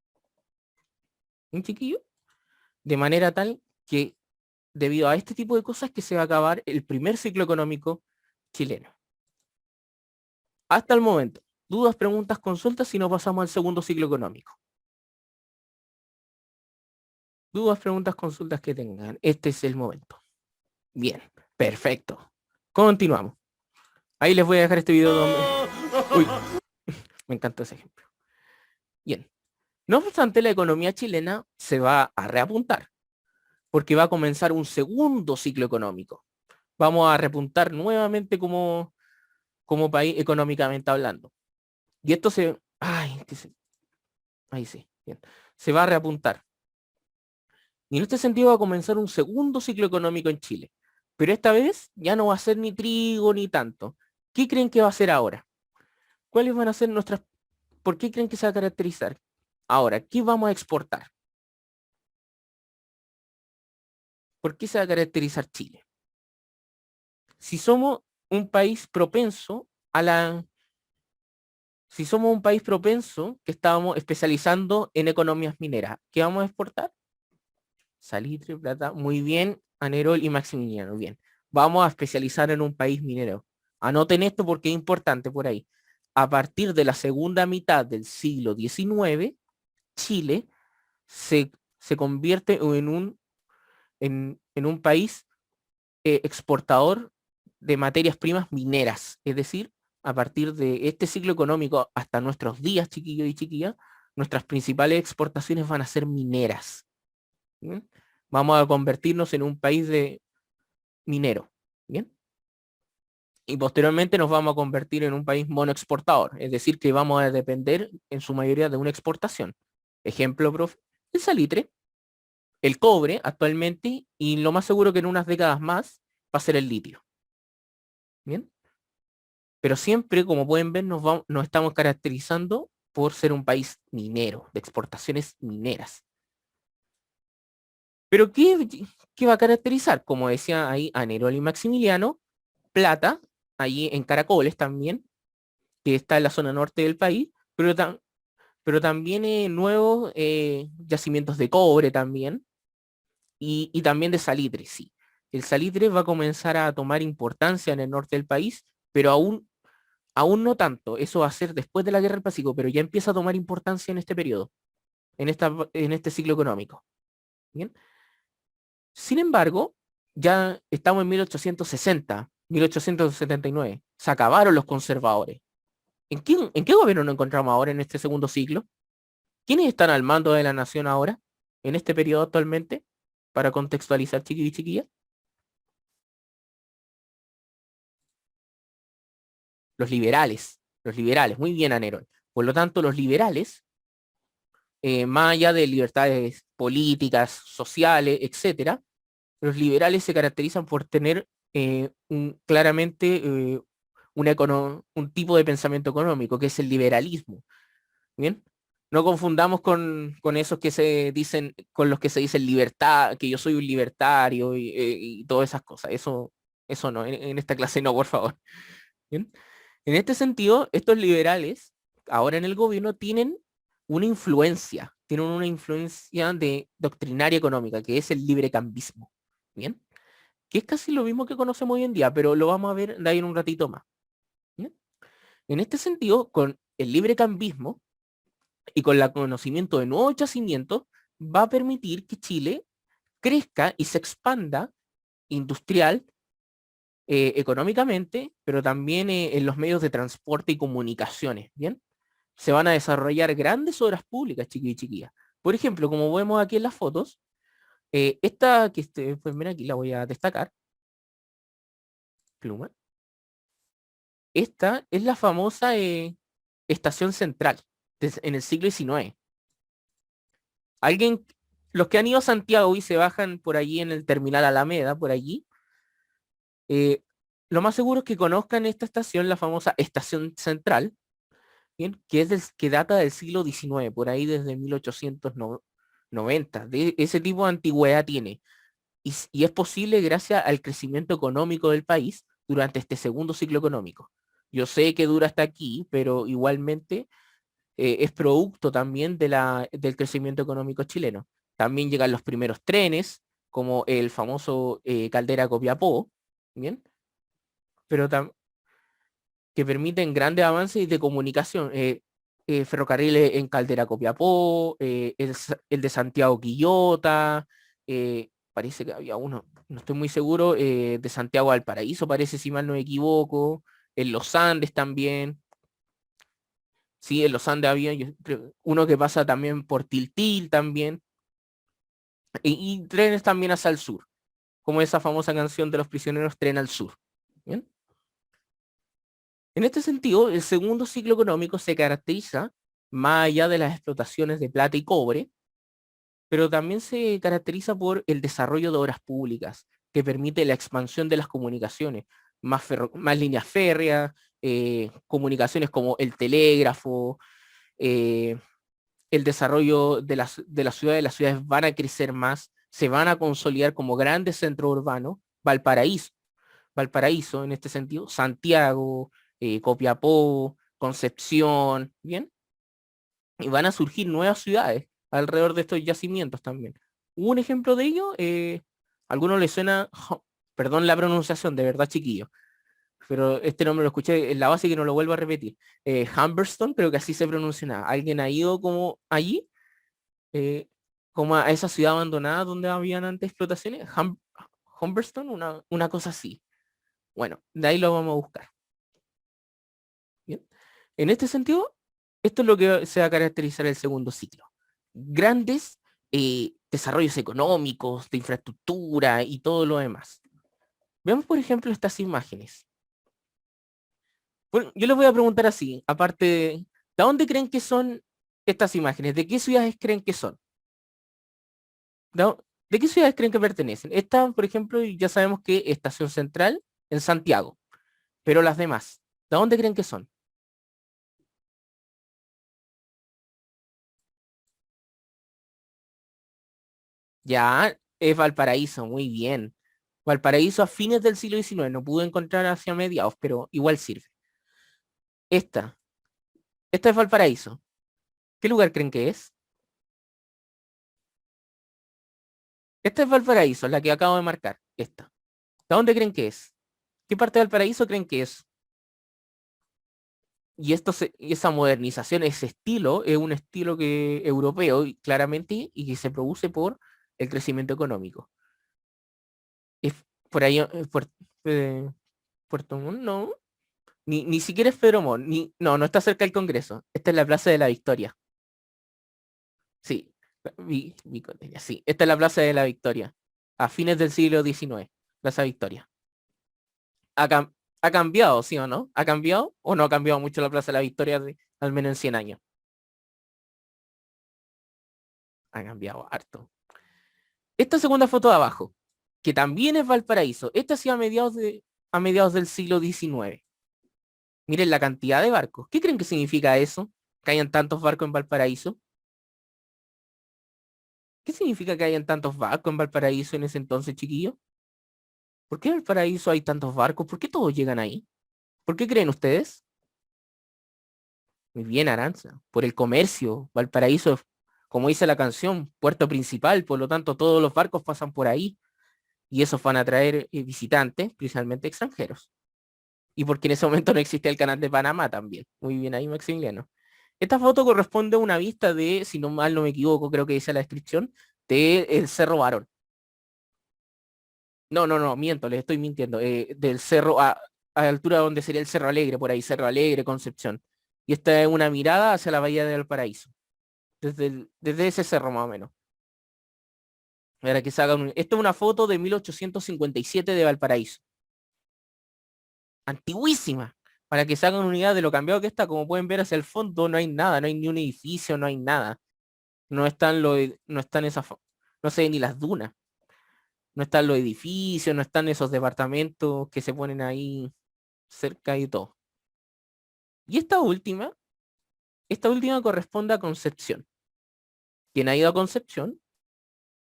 ¿Un chiquillo? De manera tal que debido a este tipo de cosas que se va a acabar el primer ciclo económico chileno. Hasta el momento. Dudas, preguntas, consultas si no pasamos al segundo ciclo económico. Dudas, preguntas, consultas que tengan. Este es el momento. Bien, perfecto. Continuamos. Ahí les voy a dejar este video donde... Uy, me encanta ese ejemplo. Bien. No obstante, la economía chilena se va a reapuntar, porque va a comenzar un segundo ciclo económico. Vamos a repuntar nuevamente como país económicamente hablando. Y esto se... Ay, ahí sí, bien. Se va a reapuntar. Y en este sentido va a comenzar un segundo ciclo económico en Chile. Pero esta vez ya no va a ser ni trigo ni tanto. ¿Qué creen que va a ser ahora? ¿Cuáles van a ser nuestras... ¿Por qué creen que se va a caracterizar? Ahora, ¿qué vamos a exportar? ¿Por qué se va a caracterizar Chile? Si somos un país propenso a la... Si somos un país propenso que estábamos especializando en economías mineras, ¿qué vamos a exportar? Salitre, plata, muy bien, Anerol y Maximiliano, bien. Vamos a especializar en un país minero. Anoten esto porque es importante por ahí. A partir de la segunda mitad del siglo XIX, Chile se convierte en un país exportador de materias primas mineras. Es decir, a partir de este ciclo económico hasta nuestros días, chiquillos y chiquillas, nuestras principales exportaciones van a ser mineras. ¿Bien? Vamos a convertirnos en un país de minero. ¿Bien? Y posteriormente nos vamos a convertir en un país monoexportador, es decir, que vamos a depender en su mayoría de una exportación. Ejemplo, profe, el salitre, el cobre actualmente, y lo más seguro que en unas décadas más va a ser el litio. ¿Bien? Pero siempre, como pueden ver, nos estamos caracterizando por ser un país minero, de exportaciones mineras. Pero ¿qué va a caracterizar? Como decía ahí Anerol y Maximiliano, plata, allí en Caracoles también, que está en la zona norte del país, pero también nuevos yacimientos de cobre también, y también de salitre, sí. El salitre va a comenzar a tomar importancia en el norte del país, pero aún no tanto. Eso va a ser después de la Guerra del Pacífico, pero ya empieza a tomar importancia en este periodo, en este ciclo económico. ¿Bien? Sin embargo, ya estamos en 1860, 1879. Se acabaron los conservadores. ¿En qué gobierno nos encontramos ahora en este segundo ciclo? ¿Quiénes están al mando de la nación ahora, en este periodo actualmente? Para contextualizar, chiquillos y chiquillas. Los liberales, muy bien, Anerón. Por lo tanto, los liberales, más allá de libertades políticas, sociales, etcétera, los liberales se caracterizan por tener claramente un tipo de pensamiento económico, que es el liberalismo. ¿Bien? No confundamos con esos que se dicen, con los que se dicen libertad, que yo soy un libertario y todas esas cosas. Eso no, en esta clase no, por favor. ¿Bien? En este sentido, estos liberales, ahora en el gobierno, tienen una influencia de doctrinaria económica, que es el librecambismo. ¿Bien? Que es casi lo mismo que conocemos hoy en día, pero lo vamos a ver de ahí en un ratito más. ¿Bien? En este sentido, con el librecambismo y con el conocimiento de nuevos yacimientos, va a permitir que Chile crezca y se expanda industrial, económicamente, pero también en los medios de transporte y comunicaciones, ¿bien? Se van a desarrollar grandes obras públicas, chiquillos y chiquillas. Por ejemplo, como vemos aquí en las fotos, esta que pues mira, aquí la voy a destacar, pluma. Esta es la famosa estación central en el siglo XIX. Alguien, los que han ido a Santiago y se bajan por allí en el terminal Alameda, por allí, eh, lo más seguro es que conozcan esta estación, la famosa estación central, ¿bien? Que data del siglo XIX, por ahí desde 1890. De ese tipo de antigüedad tiene. Y es posible gracias al crecimiento económico del país durante este segundo ciclo económico. Yo sé que dura hasta aquí, pero igualmente es producto también del crecimiento económico chileno. También llegan los primeros trenes, como el famoso Caldera Copiapó, ¿bien? Pero que permiten grandes avances de comunicación. Ferrocarriles en Caldera Copiapó, el de Santiago Quillota, parece que había uno, no estoy muy seguro, de Santiago a Valparaíso, parece, si mal no me equivoco, en los Andes también, sí, en los Andes había uno que pasa también por Tiltil también, y trenes también hacia el sur, como esa famosa canción de los prisioneros Tren al Sur. ¿Bien? En este sentido, el segundo ciclo económico se caracteriza, más allá de las explotaciones de plata y cobre, pero también se caracteriza por el desarrollo de obras públicas, que permite la expansión de las comunicaciones, más líneas férreas, comunicaciones como el telégrafo, eh, el desarrollo de las ciudades van a crecer más, se van a consolidar como grandes centros urbanos, Valparaíso en este sentido, Santiago, Copiapó, Concepción, ¿bien? Y van a surgir nuevas ciudades alrededor de estos yacimientos también. Un ejemplo de ello, a algunos les suena, perdón la pronunciación, de verdad chiquillo, pero este nombre lo escuché en la base que no lo vuelvo a repetir. Humberstone, creo que así se pronuncia. ¿Alguien ha ido como allí? Eh, como a esa ciudad abandonada donde habían antes explotaciones. Humberstone, una cosa así. Bueno, de ahí lo vamos a buscar. ¿Bien? En este sentido, esto es lo que se va a caracterizar el segundo ciclo. Grandes desarrollos económicos, de infraestructura y todo lo demás. Veamos, por ejemplo, estas imágenes. Bueno, yo les voy a preguntar así, aparte, ¿de dónde creen que son estas imágenes? ¿De qué ciudades creen que son? ¿De qué ciudades creen que pertenecen? Esta, por ejemplo, ya sabemos que Estación Central en Santiago, pero las demás, ¿de dónde creen que son? Ya, es Valparaíso, muy bien. Valparaíso a fines del siglo XIX, no pude encontrar hacia mediados, pero igual sirve. Esta, esta es Valparaíso. ¿Qué lugar creen que es? Esta es Valparaíso, la que acabo de marcar. Esta. ¿De dónde creen que es? ¿Qué parte de Valparaíso creen que es? Y esa modernización, ese estilo, es un estilo que europeo, claramente, y que se produce por el crecimiento económico. Es por ahí, eh, Puerto Montt, no. Ni siquiera es Pedro Montt, no, no está cerca del Congreso. Esta es la Plaza de la Victoria. Sí, Vicuña, sí. Esta es la Plaza de la Victoria. A fines del siglo XIX. Plaza Victoria. Ha cambiado, ¿sí o no? ¿Ha cambiado? ¿O no ha cambiado mucho la Plaza de la Victoria al menos en 100 años? Ha cambiado harto. Esta segunda foto de abajo, que también es Valparaíso. Esta sí a mediados del siglo XIX. Miren la cantidad de barcos. ¿Qué creen que significa eso? Que hayan tantos barcos en Valparaíso. ¿Qué significa que hayan tantos barcos en Valparaíso en ese entonces, chiquillo? ¿Por qué en Valparaíso hay tantos barcos? ¿Por qué todos llegan ahí? ¿Por qué creen ustedes? Muy bien, Aranza. Por el comercio. Valparaíso, como dice la canción, puerto principal, por lo tanto todos los barcos pasan por ahí y esos van a traer visitantes, principalmente extranjeros. Y porque en ese momento no existía el canal de Panamá también. Muy bien ahí, Maximiliano. Esta foto corresponde a una vista de, si no mal no me equivoco, creo que dice la descripción, de el Cerro Barón. No, no, no, miento, les estoy mintiendo. Del cerro a la altura donde sería el Cerro Alegre, por ahí, Cerro Alegre, Concepción. Y esta es una mirada hacia la Bahía del Paraíso. Desde ese cerro más o menos. Para que se hagan Esto es una foto de 1857 de Valparaíso. Antiguísima. Para que se hagan una unidad de lo cambiado que está, como pueden ver hacia el fondo, no hay nada, no hay ni un edificio, no hay nada. No están no se ven ni las dunas. No están los edificios, no están esos departamentos que se ponen ahí cerca y todo. Y esta última corresponde a Concepción. Quien ha ido a Concepción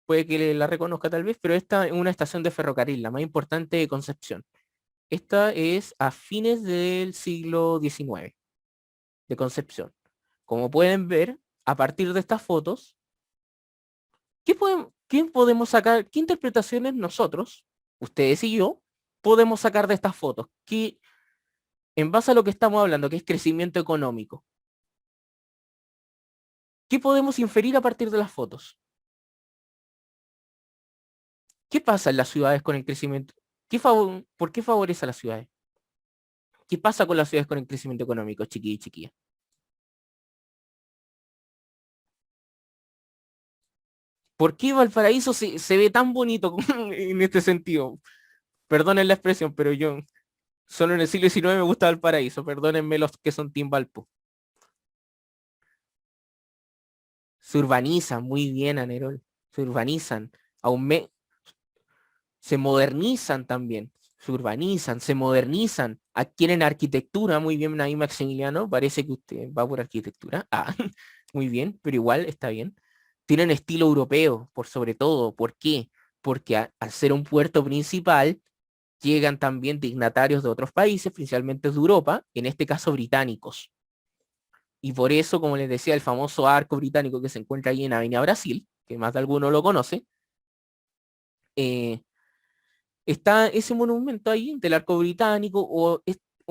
puede que la reconozca tal vez, pero esta es una estación de ferrocarril, la más importante de Concepción. Esta es a fines del siglo XIX, de Concepción. Como pueden ver, a partir de estas fotos, ¿qué podemos sacar? ¿Qué interpretaciones nosotros, ustedes y yo, podemos sacar de estas fotos? ¿Qué, en base a lo que estamos hablando, que es crecimiento económico? ¿Qué podemos inferir a partir de las fotos? ¿Qué pasa en las ciudades con el crecimiento? ¿Por qué favorece a las ciudades? ¿Qué pasa con las ciudades con el crecimiento económico, chiquillos y chiquillas? ¿Por qué Valparaíso se ve tan bonito en este sentido? Perdonen la expresión, pero yo solo en el siglo XIX me gusta Valparaíso. Perdónenme los que son Team Valpo. Se urbanizan muy bien, Anerol. Se urbanizan. Aume- Se modernizan también. Se urbanizan, se modernizan. Adquieren arquitectura. Muy bien, ahí Maximiliano. Parece que usted va por arquitectura. Ah, muy bien, pero igual está bien. Tienen estilo europeo, por sobre todo. ¿Por qué? Porque al ser un puerto principal, llegan también dignatarios de otros países, principalmente de Europa, en este caso británicos. Y por eso, como les decía, el famoso arco británico que se encuentra ahí en Avenida Brasil, que más de alguno lo conoce, eh, está ese monumento ahí del arco británico o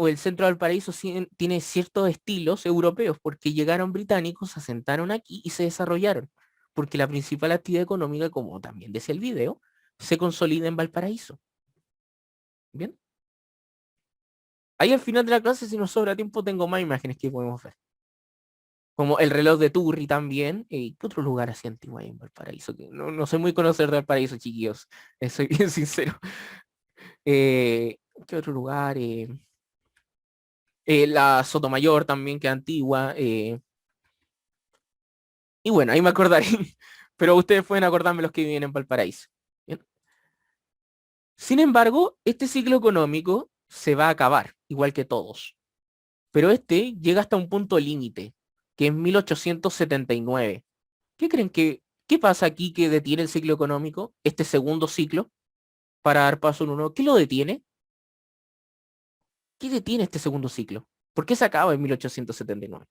el centro del paraíso tiene ciertos estilos europeos porque llegaron británicos, se asentaron aquí y se desarrollaron. Porque la principal actividad económica, como también decía el video, se consolida en Valparaíso. ¿Bien? Ahí al final de la clase, si nos sobra tiempo, tengo más imágenes que podemos ver. Como el reloj de Turri también. ¿Qué otro lugar así antiguo hay en Valparaíso? Que no soy muy conocedor de Valparaíso, chiquillos. Soy bien sincero. ¿Qué otro lugar? La Sotomayor también, que es antigua. Y bueno, ahí me acordaré. Pero ustedes pueden acordarme los que viven en Valparaíso. ¿Bien? Sin embargo, este ciclo económico se va a acabar, igual que todos. Pero este llega hasta un punto límite, que es 1879. ¿Qué pasa aquí que detiene el ciclo económico, este segundo ciclo, para dar paso a uno? ¿Qué lo detiene? ¿Qué detiene este segundo ciclo? ¿Por qué se acaba en 1879?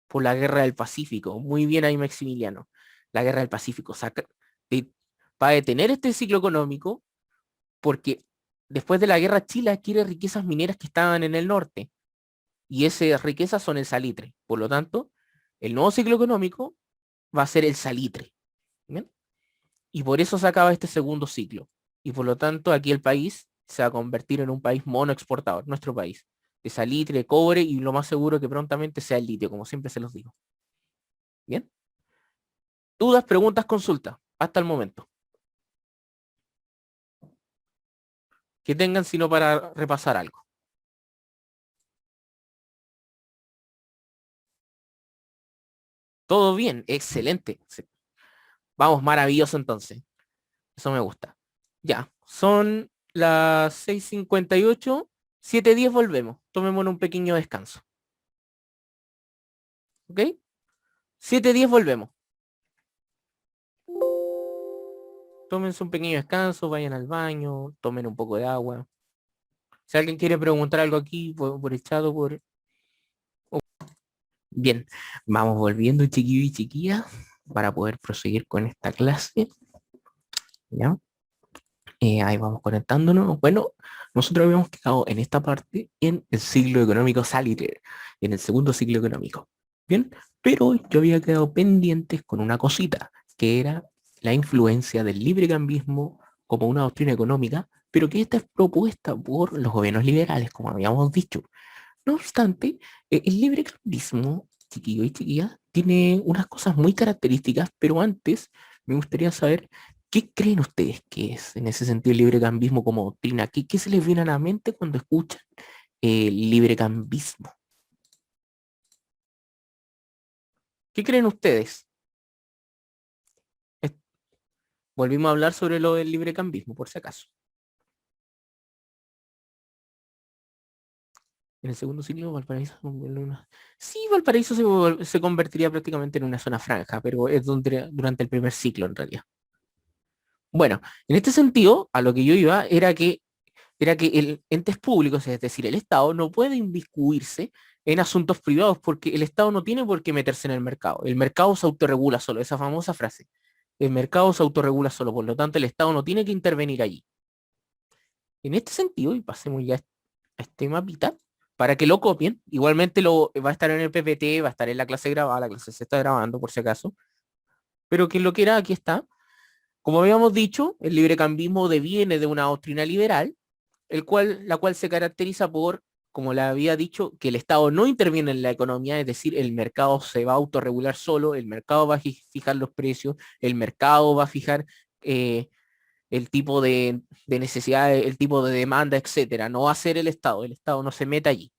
Por la Guerra del Pacífico. Muy bien ahí, Maximiliano. La Guerra del Pacífico de- va a detener este ciclo económico porque después de la guerra Chile adquiere riquezas mineras que estaban en el norte y esas riquezas son el salitre. Por lo tanto, el nuevo ciclo económico va a ser el salitre. ¿Bien? Y por eso se acaba este segundo ciclo. Y por lo tanto, aquí el país se va a convertir en un país monoexportador, nuestro país, de salitre, cobre y lo más seguro que prontamente sea el litio, como siempre se los digo. Bien. Dudas, preguntas, consultas, hasta el momento. Que tengan sino para repasar algo. Todo bien, excelente. Vamos, maravilloso entonces. Eso me gusta. Ya, son las 6:58, 7:10 volvemos. Tomémonos un pequeño descanso. ¿Ok? 7:10 volvemos. Tómense un pequeño descanso, vayan al baño, tomen un poco de agua. Si alguien quiere preguntar algo aquí por el chat por... Bien, vamos volviendo chiquillos y chiquillas para poder proseguir con esta clase. ¿Ya? Ahí vamos conectándonos. Bueno, nosotros habíamos quedado en esta parte en el ciclo económico salitre, en el segundo ciclo económico. Bien, pero yo había quedado pendientes con una cosita, que era la influencia del librecambismo como una doctrina económica, pero que esta es propuesta por los gobiernos liberales, como habíamos dicho. No obstante, el librecambismo, chiquillos y chiquillas, tiene unas cosas muy características, pero antes me gustaría saber qué creen ustedes que es en ese sentido el librecambismo como doctrina. ¿Qué se les viene a la mente cuando escuchan el librecambismo? ¿Qué creen ustedes? Es- Volvimos a hablar sobre lo del librecambismo, por si acaso. En el segundo siglo, Valparaíso... Sí, Valparaíso se convertiría prácticamente en una zona franja, pero es durante el primer ciclo en realidad. Bueno, en este sentido, a lo que yo iba era que el entes públicos, es decir, el Estado, no puede inmiscuirse en asuntos privados porque el Estado no tiene por qué meterse en el mercado. El mercado se autorregula solo, esa famosa frase. El mercado se autorregula solo, por lo tanto el Estado no tiene que intervenir allí. En este sentido, y pasemos ya a este mapita, para que lo copien, igualmente va a estar en el PPT, va a estar en la clase grabada, la clase se está grabando por si acaso, pero quien lo quiera, aquí está. Como habíamos dicho, el librecambismo deviene de una doctrina liberal, la cual se caracteriza por, como le había dicho, que el Estado no interviene en la economía, es decir, el mercado se va a autorregular solo, el mercado va a fijar los precios, el mercado va a fijar eh, el tipo de necesidad, el tipo de demanda, etcétera. No va a ser el Estado no se mete allí.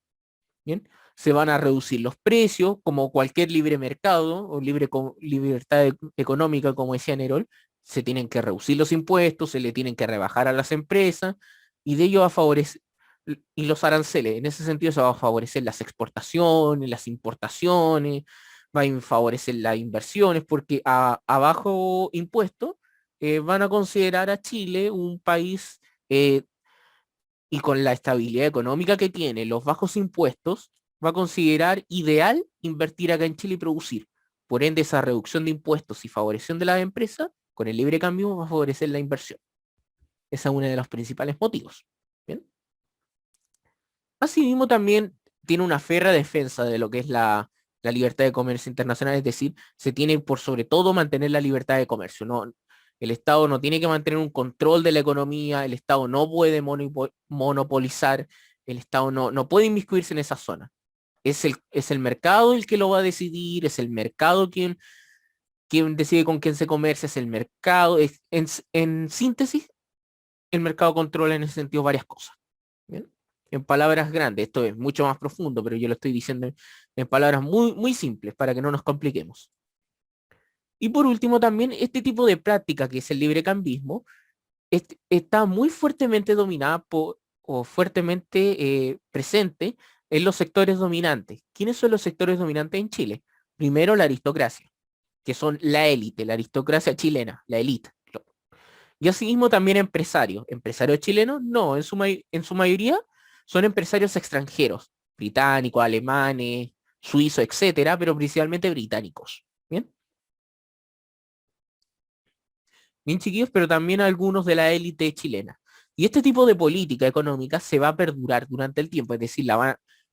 Bien, se van a reducir los precios, como cualquier libre mercado o libertad económica, como decía Nerol, se tienen que reducir los impuestos, se le tienen que rebajar a las empresas, y de ello va a favorecer, y los aranceles, en ese sentido se va a favorecer las exportaciones, las importaciones, va a favorecer las inversiones, porque a bajo impuesto van a considerar a Chile un país y con la estabilidad económica que tiene, los bajos impuestos, va a considerar ideal invertir acá en Chile y producir. Por ende, esa reducción de impuestos y favorección de las empresas, con el libre cambio va a favorecer la inversión. Ese es uno de los principales motivos. ¿Bien? Asimismo, también tiene una férrea defensa de lo que es la libertad de comercio internacional, es decir, se tiene por sobre todo mantener la libertad de comercio. No, el Estado no tiene que mantener un control de la economía, el Estado no puede monopolizar, el Estado no puede inmiscuirse en esa zona. Es el mercado el que lo va a decidir, es el mercado quien decide con quién se comercia, es el mercado. En síntesis, el mercado controla en ese sentido varias cosas. ¿Bien? En palabras grandes, esto es mucho más profundo, pero yo lo estoy diciendo en palabras muy simples para que no nos compliquemos. Y por último también, este tipo de práctica que es el librecambismo, está muy fuertemente dominada por, o fuertemente presente en los sectores dominantes. ¿Quiénes son los sectores dominantes en Chile? Primero, la aristocracia, que son la élite, la aristocracia chilena, la élite. Y asimismo también empresarios. ¿Empresarios chilenos? No, en su mayoría son empresarios extranjeros, británicos, alemanes, suizos, etcétera, pero principalmente británicos. ¿Bien? Bien chiquillos, pero también algunos de la élite chilena. Y este tipo de política económica se va a perdurar durante el tiempo, es decir,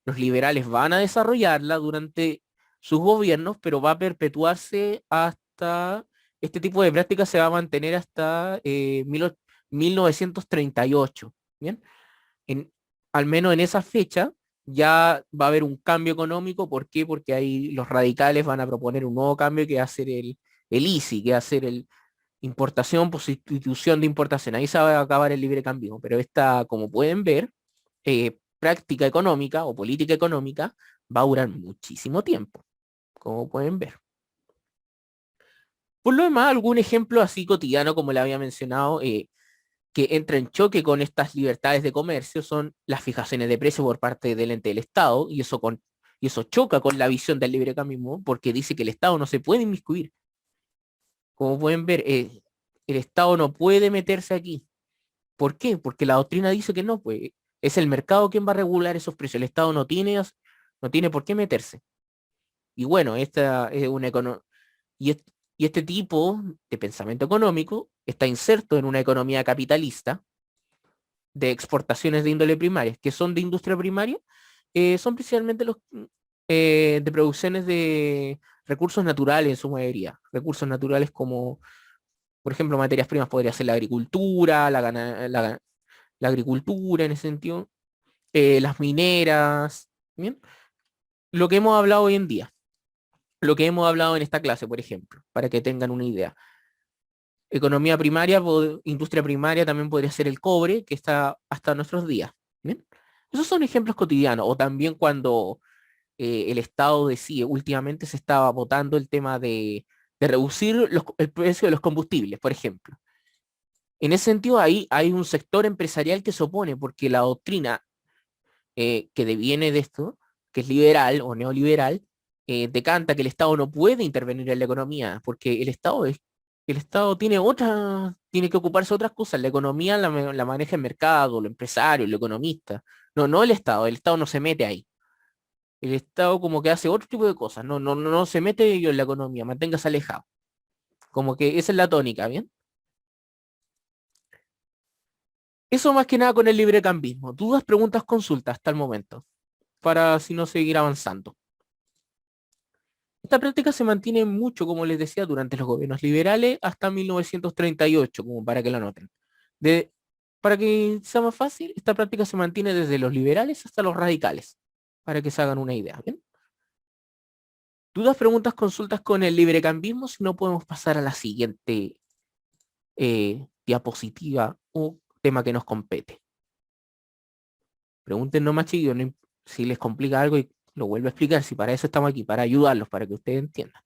los liberales van a desarrollarla durante sus gobiernos, pero va a perpetuarse hasta, este tipo de práctica se va a mantener hasta 1938. ¿Bien? En, al menos en esa fecha ya va a haber un cambio económico. ¿Por qué? Porque ahí los radicales van a proponer un nuevo cambio que va a ser el ICI, que va a ser el importación por sustitución de importación. Ahí se va a acabar el libre cambio. Pero esta, como pueden ver, práctica económica o política económica va a durar muchísimo tiempo, como pueden ver. Por lo demás, algún ejemplo así cotidiano, como le había mencionado, que entra en choque con estas libertades de comercio son las fijaciones de precio por parte del ente del Estado, y eso choca con la visión del libre cambio, porque dice que el Estado no se puede inmiscuir. Como pueden ver, el Estado no puede meterse aquí. ¿Por qué? Porque la doctrina dice que no, pues es el mercado quien va a regular esos precios. El Estado no tiene por qué meterse. Y bueno, esta es una y este tipo de pensamiento económico está inserto en una economía capitalista de exportaciones de índole primaria, que son de industria primaria, son principalmente los de producciones de recursos naturales en su mayoría. Recursos naturales como, por ejemplo, materias primas podría ser la agricultura, la agricultura en ese sentido, las mineras, ¿bien? Lo que hemos hablado hoy en día, lo que hemos hablado en esta clase, por ejemplo, para que tengan una idea. Economía primaria, industria primaria también podría ser el cobre, que está hasta nuestros días. ¿Bien? Esos son ejemplos cotidianos. O también cuando el Estado decide, últimamente se estaba votando el tema de reducir el precio de los combustibles, por ejemplo. En ese sentido, ahí hay un sector empresarial que se opone porque la doctrina que deviene de esto, que es liberal o neoliberal, decanta que el Estado no puede intervenir en la economía, porque el Estado tiene que ocuparse de otras cosas. La economía la maneja el mercado, lo empresario, lo economista. No el Estado no se mete ahí. El Estado como que hace otro tipo de cosas, no se mete en la economía, manténgase alejado. Como que esa es la tónica, ¿bien? Eso más que nada con el librecambismo. Dudas, preguntas, consultas hasta el momento, para si no seguir avanzando. Esta práctica se mantiene mucho, como les decía, durante los gobiernos liberales hasta 1938, como para que lo noten. De, para que sea más fácil, esta práctica se mantiene desde los liberales hasta los radicales, para que se hagan una idea. ¿Bien? Dudas, preguntas, consultas con el librecambismo, si no podemos pasar a la siguiente diapositiva o tema que nos compete. Pregunten nomás, chiquillos, si les complica algo y lo vuelvo a explicar, si para eso estamos aquí, para ayudarlos, para que ustedes entiendan.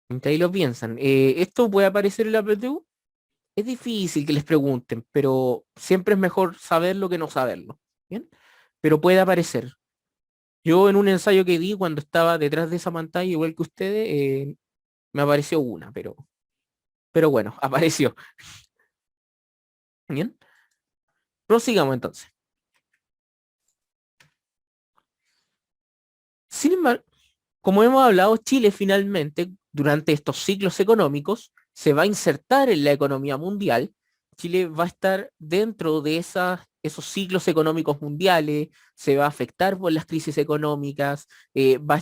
Mientras ahí lo piensan. ¿Esto puede aparecer en la PTU? Es difícil que les pregunten, pero siempre es mejor saberlo que no saberlo. ¿Bien? Pero puede aparecer. Yo en un ensayo que di cuando estaba detrás de esa pantalla, igual que ustedes, me apareció una, pero bueno, apareció. Bien, prosigamos entonces. Sin embargo, como hemos hablado, Chile finalmente, durante estos ciclos económicos, se va a insertar en la economía mundial. Chile va a estar dentro de esos ciclos económicos mundiales, se va a afectar por las crisis económicas, va a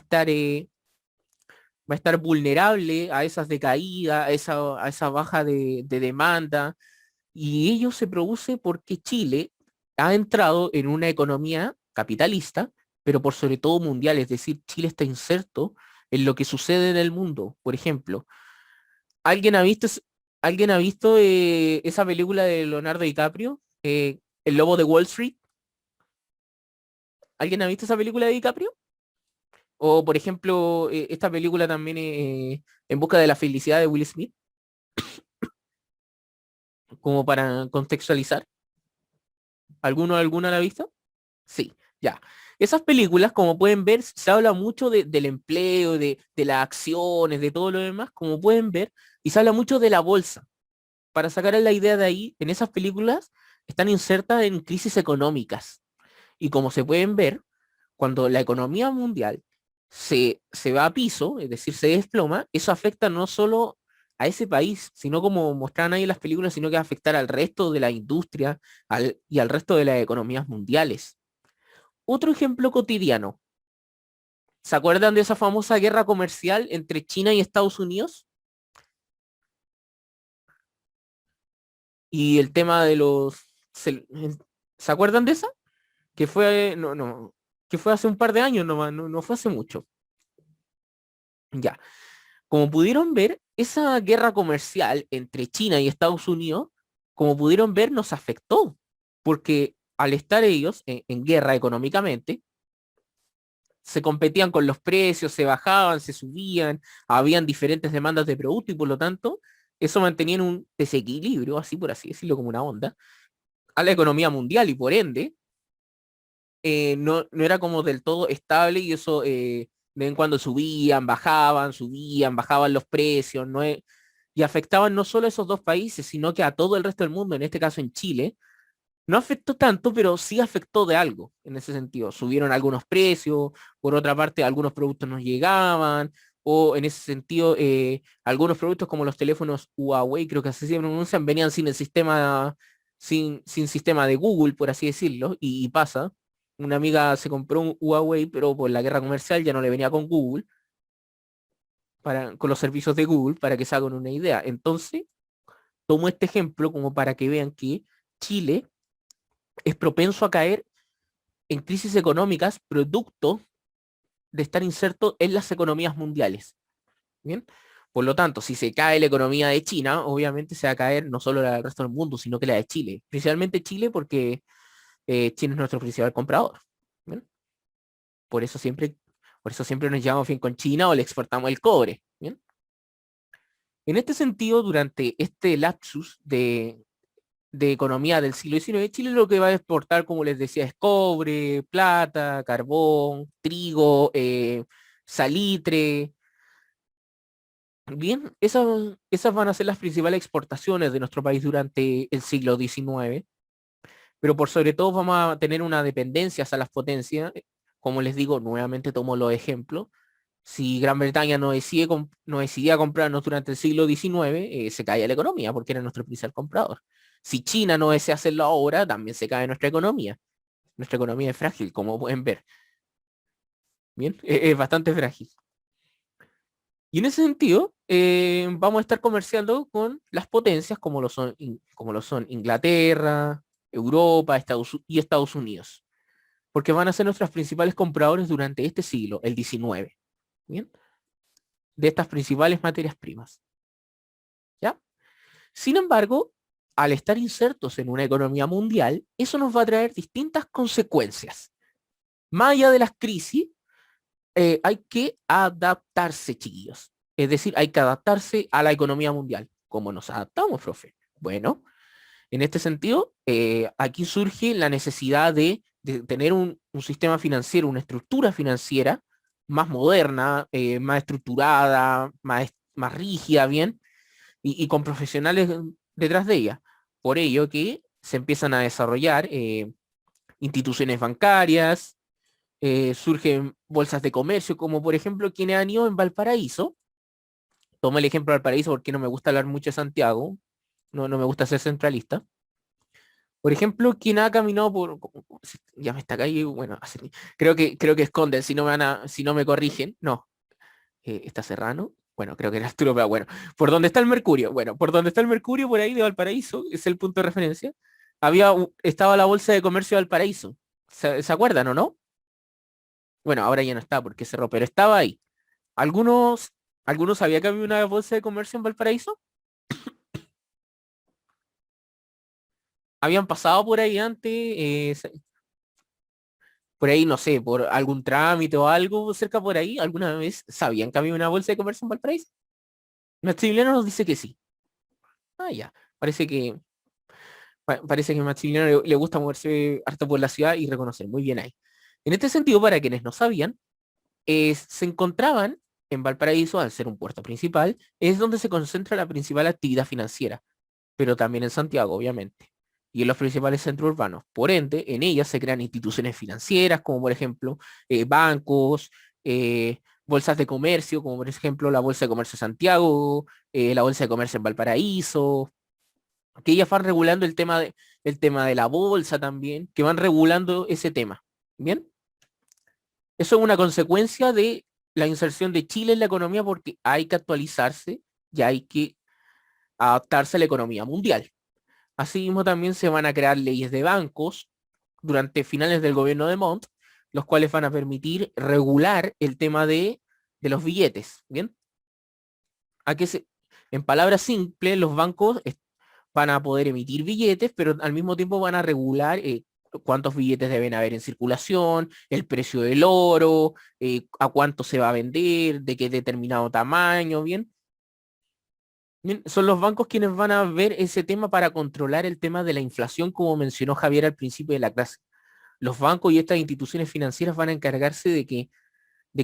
estar vulnerable a esas decaídas, a esa baja de demanda, y ello se produce porque Chile ha entrado en una economía capitalista, pero por sobre todo mundial, es decir, Chile está inserto en lo que sucede en el mundo. Por ejemplo, ¿alguien ha visto, ¿alguien ha visto esa película de Leonardo DiCaprio, El Lobo de Wall Street? ¿Alguien ha visto esa película de DiCaprio? O, por ejemplo, esta película también, En busca de la felicidad de Will Smith, como para contextualizar. ¿Alguna la ha visto? Sí, ya. Esas películas, como pueden ver, se habla mucho del empleo, de las acciones, de todo lo demás, como pueden ver, y se habla mucho de la bolsa. Para sacar la idea de ahí, en esas películas están insertas en crisis económicas. Y como se pueden ver, cuando la economía mundial se va a piso, es decir, se desploma, eso afecta no solo a ese país, sino como mostraban ahí en las películas, sino que va a afectar al resto de la industria y al resto de las economías mundiales. Otro ejemplo cotidiano. ¿Se acuerdan de esa famosa guerra comercial entre China y Estados Unidos? Y el tema de ¿Se acuerdan de esa? Que fue, no, que fue hace un par de años nomás, no fue hace mucho. Ya. Como pudieron ver, esa guerra comercial entre China y Estados Unidos, como pudieron ver, nos afectó. Porque al estar ellos en guerra económicamente, se competían con los precios, se bajaban, se subían, habían diferentes demandas de producto y por lo tanto eso mantenía en un desequilibrio, así por así decirlo, como una onda, a la economía mundial y por ende no era como del todo estable y eso de vez en cuando subían, bajaban los precios, y afectaban no solo a esos dos países, sino que a todo el resto del mundo, en este caso en Chile, no afectó tanto, pero sí afectó de algo en ese sentido. Subieron algunos precios, por otra parte algunos productos no llegaban, o en ese sentido algunos productos como los teléfonos Huawei, creo que así se pronuncian, venían sin el sistema, sin sistema de Google, por así decirlo, y pasa. Una amiga se compró un Huawei, pero por la guerra comercial ya no le venía con Google, con los servicios de Google, para que se hagan una idea. Entonces, tomo este ejemplo como para que vean que Chile es propenso a caer en crisis económicas producto de estar inserto en las economías mundiales. ¿Bien? Por lo tanto, si se cae la economía de China, obviamente se va a caer no solo la del resto del mundo, sino que la de Chile. Principalmente Chile porque China es nuestro principal comprador. ¿Bien? Por eso siempre, por eso siempre nos llevamos bien con China o le exportamos el cobre. ¿Bien? En este sentido, durante este lapsus de economía del siglo XIX, Chile lo que va a exportar, como les decía, es cobre, plata, carbón, trigo, salitre. Bien, esas van a ser las principales exportaciones de nuestro país durante el siglo XIX, pero por sobre todo vamos a tener una dependencia hacia las potencias. Como les digo, nuevamente tomo los ejemplos. Si Gran Bretaña no decidía comprarnos durante el siglo XIX, se caía la economía porque era nuestro principal comprador. Si China no desea hacerlo ahora, también se cae nuestra economía. Nuestra economía es frágil, como pueden ver. Bien, es bastante frágil. Y en ese sentido, vamos a estar comerciando con las potencias como lo son Inglaterra, Europa, Estados Unidos, porque van a ser nuestros principales compradores durante este siglo, el XIX, ¿bien? De estas principales materias primas, ¿ya? Sin embargo, al estar insertos en una economía mundial, eso nos va a traer distintas consecuencias. Más allá de las crisis, hay que adaptarse, chiquillos. Es decir, hay que adaptarse a la economía mundial. ¿Cómo nos adaptamos, profe? Bueno, en este sentido, aquí surge la necesidad de tener un sistema financiero, una estructura financiera más moderna, más estructurada, más rígida, bien, y con profesionales detrás de ella. Por ello que se empiezan a desarrollar instituciones bancarias, surgen bolsas de comercio, como por ejemplo quienes han ido en Valparaíso. Toma el ejemplo de Valparaíso porque no me gusta hablar mucho de Santiago, no me gusta ser centralista. Por ejemplo, quien ha caminado ya me está cayendo, bueno, creo que esconden, si no me corrigen, no, está Serrano, bueno, creo que era Arturo, pero bueno, por donde está el Mercurio, bueno, por donde está el Mercurio, por ahí de Valparaíso, es el punto de referencia, estaba la bolsa de comercio de Valparaíso, ¿se acuerdan o no? Bueno, ahora ya no está porque cerró, pero estaba ahí. ¿Algunos, algunos sabía que había una bolsa de comercio en Valparaíso? ¿Habían pasado por ahí antes? Por ahí, no sé, por algún trámite o algo cerca por ahí, ¿alguna vez sabían que había una bolsa de comercio en Valparaíso? Maximiliano nos dice que sí. Ah, ya. Parece que a Maximiliano le gusta moverse harto por la ciudad y reconocer muy bien ahí. En este sentido, para quienes no sabían, se encontraban en Valparaíso, al ser un puerto principal, es donde se concentra la principal actividad financiera, pero también en Santiago, obviamente, y en los principales centros urbanos. Por ende, en ellas se crean instituciones financieras, como por ejemplo bancos, bolsas de comercio, como por ejemplo la Bolsa de Comercio de Santiago, la Bolsa de Comercio en Valparaíso, que ellas van regulando el tema de la bolsa también, que van regulando ese tema. ¿Bien? Eso es una consecuencia de la inserción de Chile en la economía porque hay que actualizarse y hay que adaptarse a la economía mundial. Asimismo, también se van a crear leyes de bancos durante finales del gobierno de Montt, los cuales van a permitir regular el tema de los billetes. ¿Bien? ¿A qué se, en palabras simples, los bancos van a poder emitir billetes, pero al mismo tiempo van a regular cuántos billetes deben haber en circulación, el precio del oro, a cuánto se va a vender, de qué determinado tamaño, ¿bien? Bien, son los bancos quienes van a ver ese tema para controlar el tema de la inflación, como mencionó Javier al principio de la clase. Los bancos y estas instituciones financieras van a encargarse de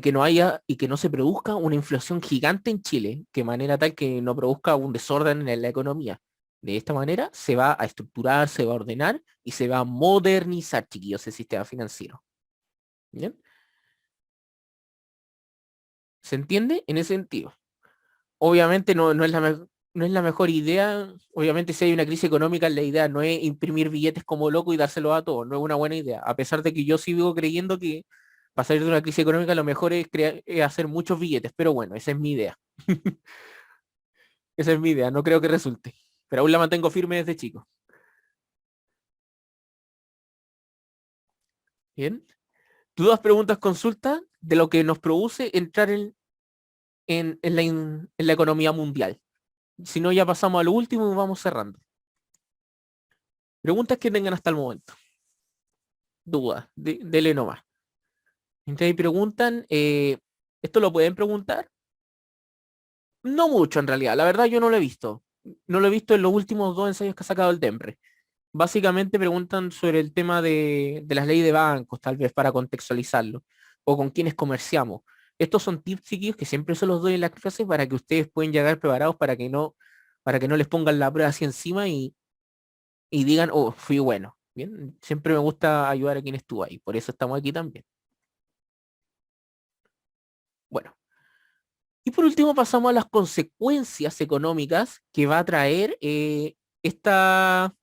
que no haya y que no se produzca una inflación gigante en Chile, de manera tal que no produzca un desorden en la economía. De esta manera se va a estructurar, se va a ordenar y se va a modernizar, chiquillos, el sistema financiero. ¿Bien? ¿Se entiende? En ese sentido. Obviamente no es la mejor idea. Obviamente si hay una crisis económica, la idea no es imprimir billetes como loco y dárselos a todos. No es una buena idea. A pesar de que yo sigo creyendo que para salir de una crisis económica lo mejor es hacer muchos billetes. Pero bueno, esa es mi idea. Esa es mi idea. No creo que resulte. Pero aún la mantengo firme desde chico. Bien. Dudas, preguntas, consultas de lo que nos produce entrar en la economía mundial. Si no, ya pasamos a lo último y vamos cerrando. Preguntas que tengan hasta el momento. Dudas, dele nomás. Entonces preguntan, ¿esto lo pueden preguntar? No mucho en realidad, la verdad yo no lo he visto. No lo he visto en los últimos dos ensayos que ha sacado el DEMRE. Básicamente preguntan sobre el tema de las leyes de bancos, tal vez para contextualizarlo, o con quienes comerciamos. Estos son tips chiquillos que siempre se los doy en las clases para que ustedes puedan llegar preparados para que no les pongan la prueba así encima y digan, oh, fui bueno. Bien, siempre me gusta ayudar a quien estuvo ahí, por eso estamos aquí también. Bueno, y por último pasamos a las consecuencias económicas que va a traer estos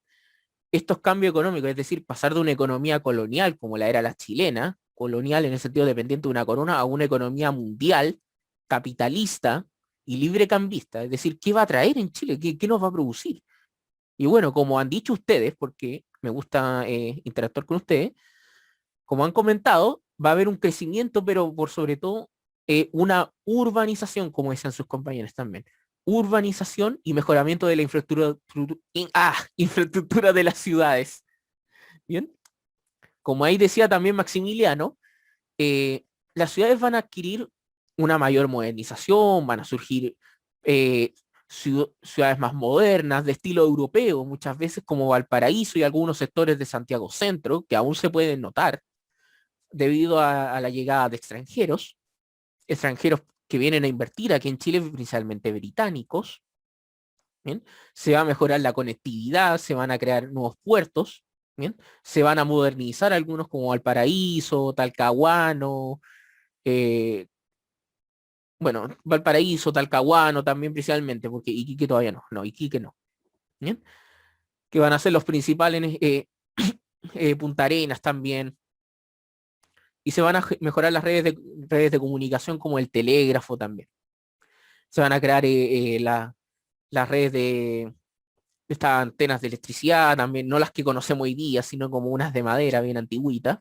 cambios económicos, es decir, pasar de una economía colonial como la era la chilena, colonial en el sentido dependiente de una corona, a una economía mundial, capitalista y librecambista. Es decir, ¿qué va a traer en Chile? ¿Qué nos va a producir? Y bueno, como han dicho ustedes, porque me gusta interactuar con ustedes, como han comentado, va a haber un crecimiento, pero por sobre todo una urbanización, como decían sus compañeros también. Urbanización y mejoramiento de la infraestructura de las ciudades. Bien, como ahí decía también Maximiliano, eh, las ciudades van a adquirir una mayor modernización, van a surgir eh, ciudades más modernas, de estilo europeo, muchas veces como Valparaíso y algunos sectores de Santiago Centro, que aún se pueden notar debido a la llegada de extranjeros que vienen a invertir aquí en Chile, principalmente británicos. ¿Bien? Se va a mejorar la conectividad, se van a crear nuevos puertos, ¿bien? Se van a modernizar algunos como Valparaíso, Talcahuano, eh, bueno, Valparaíso, Talcahuano también principalmente, porque Iquique todavía no, Iquique no, ¿bien? Que van a ser los principales, Punta Arenas también, y se van a mejorar las redes de comunicación como el telégrafo también. Se van a crear las redes de estas antenas de electricidad también, no las que conocemos hoy día, sino como unas de madera bien antigüitas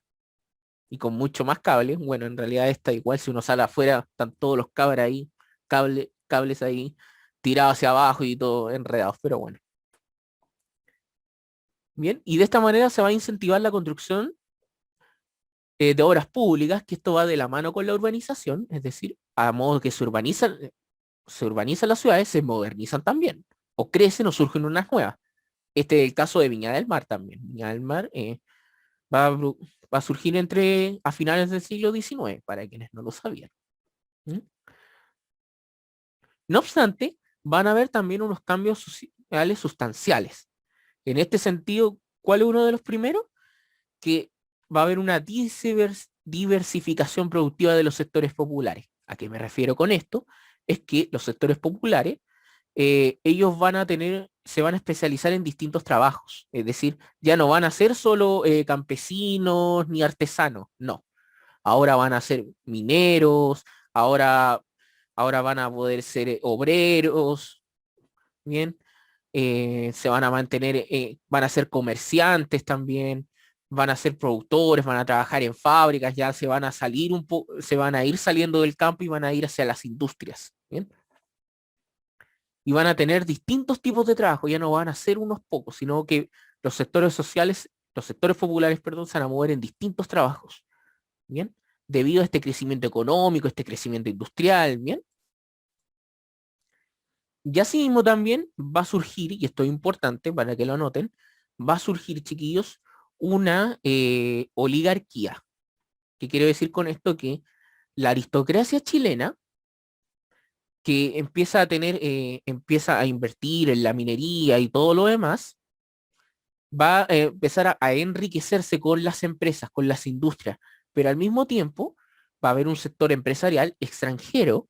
y con mucho más cables. Bueno, en realidad esta igual si uno sale afuera, están todos los cables ahí, cables ahí tirados hacia abajo y todo enredados, pero bueno. Bien, y de esta manera se va a incentivar la construcción de obras públicas, que esto va de la mano con la urbanización, es decir, a modo que se urbanizan las ciudades, se modernizan también, o crecen o surgen unas nuevas. Este es el caso de Viña del Mar también. Viña del Mar va, va a surgir a finales del siglo XIX, para quienes no lo sabían. ¿Mm? No obstante, van a haber también unos cambios sociales sustanciales. En este sentido, ¿cuál es uno de los primeros? Que va a haber una diversificación productiva de los sectores populares. ¿A qué me refiero con esto? Es que los sectores populares, ellos se van a especializar en distintos trabajos. Es decir, ya no van a ser solo campesinos ni artesanos, no. Ahora van a ser mineros, ahora, ahora van a poder ser obreros, ¿bien? Se van a mantener, van a ser comerciantes también, van a ser productores, van a trabajar en fábricas, ya se van a salir se van a ir saliendo del campo y van a ir hacia las industrias, ¿bien? Y van a tener distintos tipos de trabajo, ya no van a ser unos pocos, sino que los sectores populares, perdón, se van a mover en distintos trabajos, ¿bien? Debido a este crecimiento económico, este crecimiento industrial, ¿bien? Y así mismo también va a surgir, y esto es importante para que lo anoten, va a surgir, chiquillos, una oligarquía. ¿Qué quiero decir con esto? Que la aristocracia chilena, que empieza a invertir en la minería y todo lo demás, va a empezar a enriquecerse con las empresas, con las industrias, pero al mismo tiempo va a haber un sector empresarial extranjero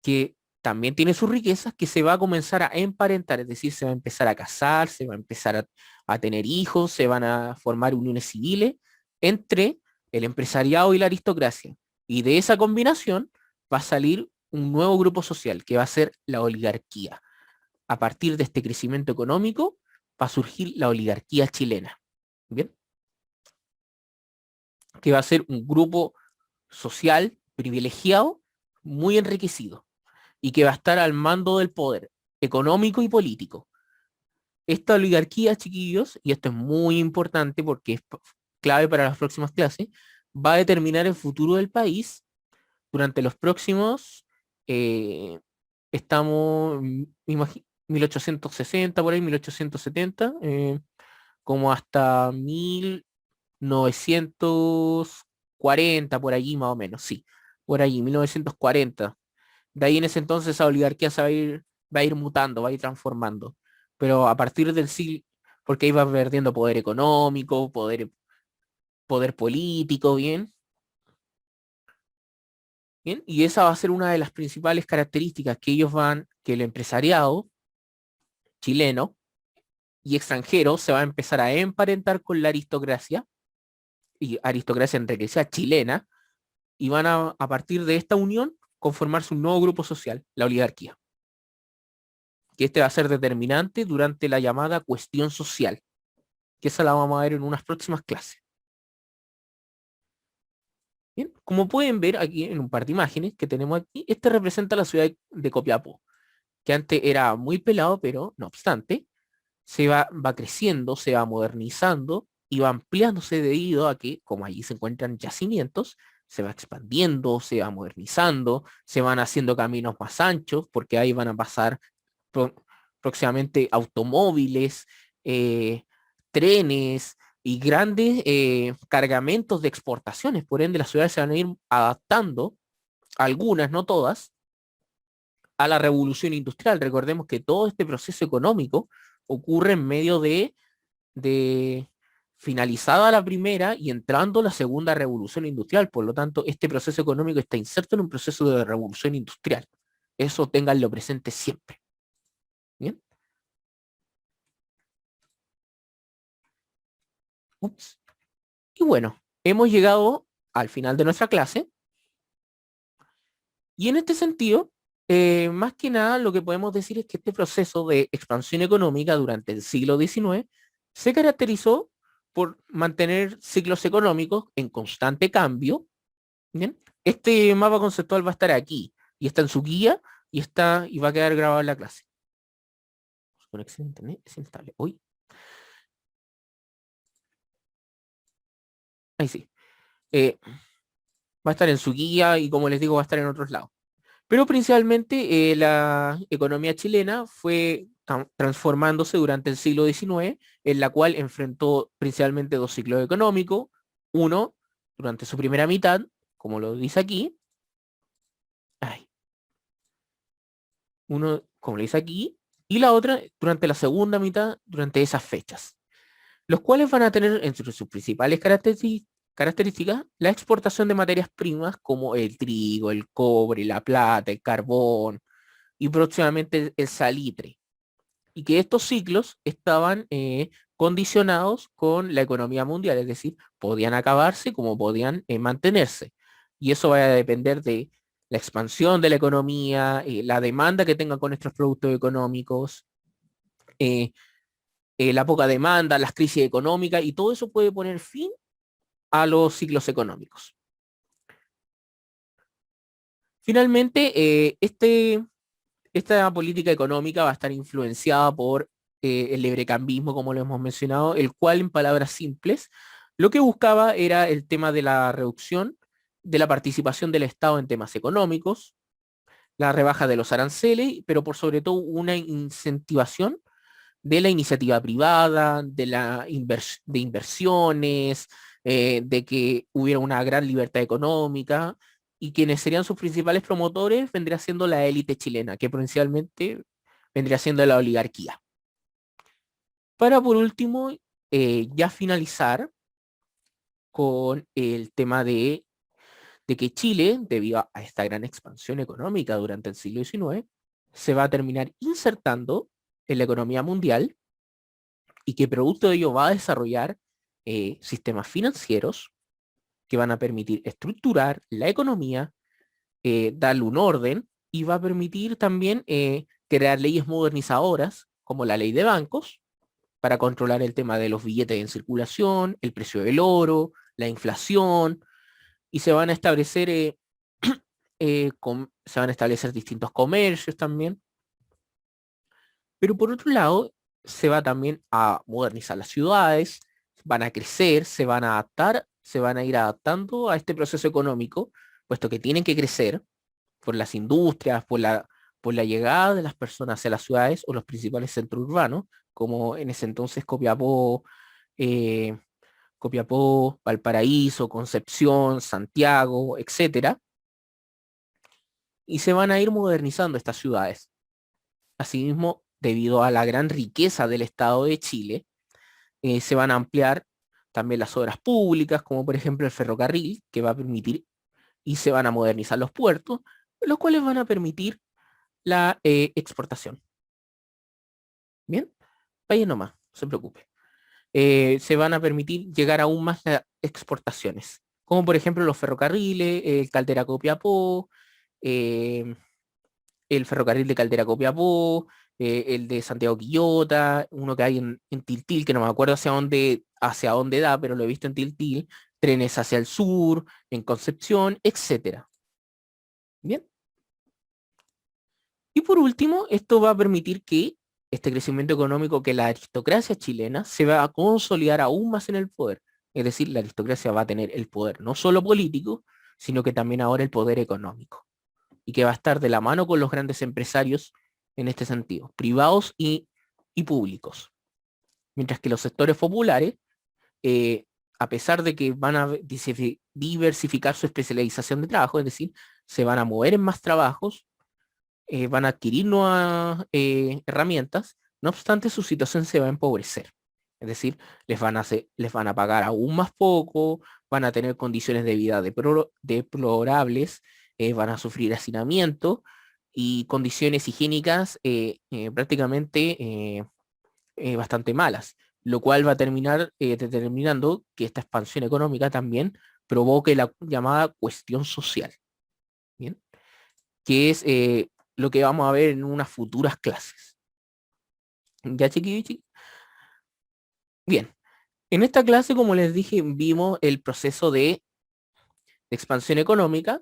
que también tiene sus riquezas, que se va a comenzar a emparentar, es decir, se va a empezar a casar, se va a empezar a tener hijos, se van a formar uniones civiles entre el empresariado y la aristocracia. Y de esa combinación va a salir un nuevo grupo social, que va a ser la oligarquía. A partir de este crecimiento económico va a surgir la oligarquía chilena. ¿Bien? Que va a ser un grupo social privilegiado, muy enriquecido, y que va a estar al mando del poder económico y político. Esta oligarquía, chiquillos, y esto es muy importante porque es clave para las próximas clases, va a determinar el futuro del país durante los próximos, eh, estamos, 1860, por ahí, 1870, como hasta 1940, por allí más o menos, sí, por allí, 1940. De ahí en ese entonces esa oligarquía va a ir mutando, va a ir transformando. Pero a partir del siglo, porque iba perdiendo poder económico, poder político, ¿bien? ¿Bien? Y esa va a ser una de las principales características que el empresariado chileno y extranjero se va a empezar a emparentar con la aristocracia y aristocracia enriquecida chilena, y van a partir de esta unión conformarse un nuevo grupo social, la oligarquía, que este va a ser determinante durante la llamada cuestión social, que esa la vamos a ver en unas próximas clases. Bien, como pueden ver aquí en un par de imágenes que tenemos aquí, este representa la ciudad de Copiapó, que antes era muy pelado, pero no obstante, va creciendo, se va modernizando y va ampliándose debido a que, como allí se encuentran yacimientos, se va expandiendo, se va modernizando, se van haciendo caminos más anchos, porque ahí van a pasar pro- próximamente automóviles, eh, trenes y grandes cargamentos de exportaciones. Por ende, las ciudades se van a ir adaptando, algunas, no todas, a la revolución industrial. Recordemos que todo este proceso económico ocurre en medio de finalizada la primera y entrando la segunda revolución industrial. Por lo tanto, este proceso económico está inserto en un proceso de revolución industrial. Eso ténganlo presente siempre. ¿Bien? Ups. Y bueno, hemos llegado al final de nuestra clase y en este sentido, más que nada lo que podemos decir es que este proceso de expansión económica durante el siglo XIX se caracterizó por mantener ciclos económicos en constante cambio. Bien, este mapa conceptual va a estar aquí y está en su guía y va a quedar grabado en la clase. Conexión a internet es inestable. Uy, ahí sí. Eh, Va a estar en su guía y como les digo va a estar en otros lados. Pero principalmente la economía chilena fue transformándose durante el siglo XIX, en la cual enfrentó principalmente dos ciclos económicos. Uno, durante su primera mitad, como lo dice aquí. Ay, uno, como lo dice aquí. Y la otra, durante la segunda mitad, durante esas fechas. Los cuales van a tener entre sus principales características la exportación de materias primas como el trigo, el cobre, la plata, el carbón y próximamente el salitre. Y que estos ciclos estaban condicionados con la economía mundial, es decir, podían acabarse como podían mantenerse. Y eso va a depender de la expansión de la economía, la demanda que tenga con estos productos económicos, eh, la poca demanda, las crisis económicas, y todo eso puede poner fin a los ciclos económicos. Finalmente, esta política económica va a estar influenciada por el librecambismo, como lo hemos mencionado, el cual, en palabras simples, lo que buscaba era el tema de la reducción de la participación del Estado en temas económicos, la rebaja de los aranceles, pero por sobre todo una incentivación de la iniciativa privada, de inversiones, de que hubiera una gran libertad económica, y quienes serían sus principales promotores vendría siendo la élite chilena, que principalmente vendría siendo la oligarquía. Para por último, ya finalizar con el tema de que Chile, debido a esta gran expansión económica durante el siglo XIX, se va a terminar insertando en la economía mundial y que producto de ello va a desarrollar sistemas financieros que van a permitir estructurar la economía, darle un orden y va a permitir también crear leyes modernizadoras como la ley de bancos para controlar el tema de los billetes en circulación, el precio del oro, la inflación y se van a establecer se van a establecer distintos comercios también. Pero por otro lado, se va también a modernizar las ciudades, van a crecer, se van a adaptar, se van a ir adaptando a este proceso económico, puesto que tienen que crecer por las industrias, por la llegada de las personas a las ciudades o los principales centros urbanos, como en ese entonces eh, Copiapó, Valparaíso, Concepción, Santiago, etcétera, y se van a ir modernizando estas ciudades. Asimismo, debido a la gran riqueza del Estado de Chile, se van a ampliar también las obras públicas, como por ejemplo el ferrocarril, que va a permitir y se van a modernizar los puertos, los cuales van a permitir la exportación. Bien, vaya nomás, no se preocupe. se van a permitir llegar aún más a exportaciones, como por ejemplo los ferrocarriles, el Caldera Copiapó, eh, el ferrocarril de Caldera Copiapó, el de Santiago Quillota, uno que hay en Tiltil, que no me acuerdo hacia dónde da, pero lo he visto en Tiltil, trenes hacia el sur, en Concepción, etcétera. Bien. Y por último, esto va a permitir que este crecimiento económico, que la aristocracia chilena se va a consolidar aún más en el poder. Es decir, la aristocracia va a tener el poder no solo político, sino que también ahora el poder económico. Y que va a estar de la mano con los grandes empresarios en este sentido, privados y públicos. Mientras que los sectores populares, eh, a pesar de que van a diversificar su especialización de trabajo, es decir, se van a mover en más trabajos, van a adquirir nuevas herramientas, no obstante su situación se va a empobrecer. Es decir, les van a pagar aún más poco, van a tener condiciones de vida deplorables, van a sufrir hacinamiento y condiciones higiénicas prácticamente bastante malas, lo cual va a terminar determinando que esta expansión económica también provoque la llamada cuestión social. ¿Bien? Que es lo que vamos a ver en unas futuras clases. ¿Ya, chiqui? Bien, en esta clase, como les dije, vimos el proceso de expansión económica,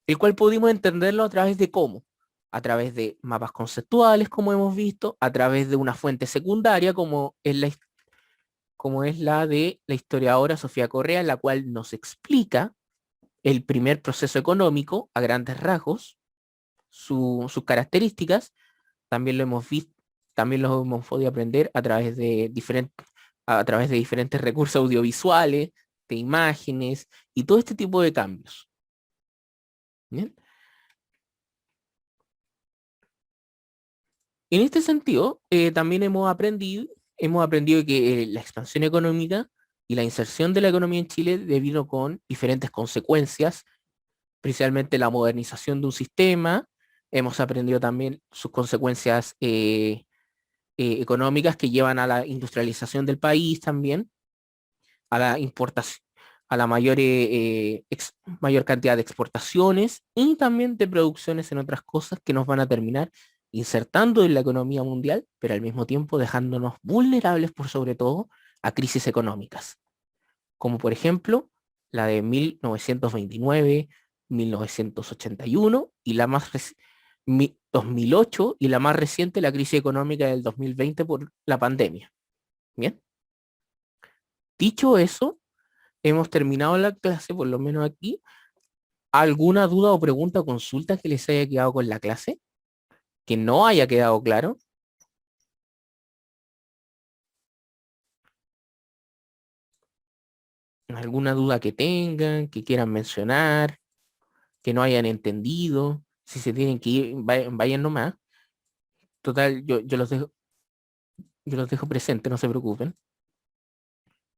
el cual pudimos entenderlo a través de cómo. A través de mapas conceptuales, como hemos visto, a través de una fuente secundaria, como es la de la historiadora Sofía Correa, en la cual nos explica el primer proceso económico a grandes rasgos, sus características. También lo hemos visto, también lo hemos podido aprender a través de diferentes recursos audiovisuales, de imágenes y todo este tipo de cambios. ¿Bien? En este sentido, también hemos aprendido que la expansión económica y la inserción de la economía en Chile debido con diferentes consecuencias, principalmente la modernización de un sistema. Hemos aprendido también sus consecuencias económicas que llevan a la industrialización del país también, a la importación, a la mayor cantidad de exportaciones y también de producciones en otras cosas que nos van a terminar insertando en la economía mundial, pero al mismo tiempo dejándonos vulnerables por sobre todo a crisis económicas, como por ejemplo la de 1929, 1981 y la más 2008 y la más reciente, la crisis económica del 2020 por la pandemia. Bien, dicho eso, hemos terminado la clase, por lo menos aquí. ¿Alguna duda o pregunta o consulta que les haya quedado con la clase? ¿Que no haya quedado claro? ¿Alguna duda que tengan, que quieran mencionar, que no hayan entendido? Si se tienen que ir, vayan nomás. Total, yo los dejo presentes, no se preocupen.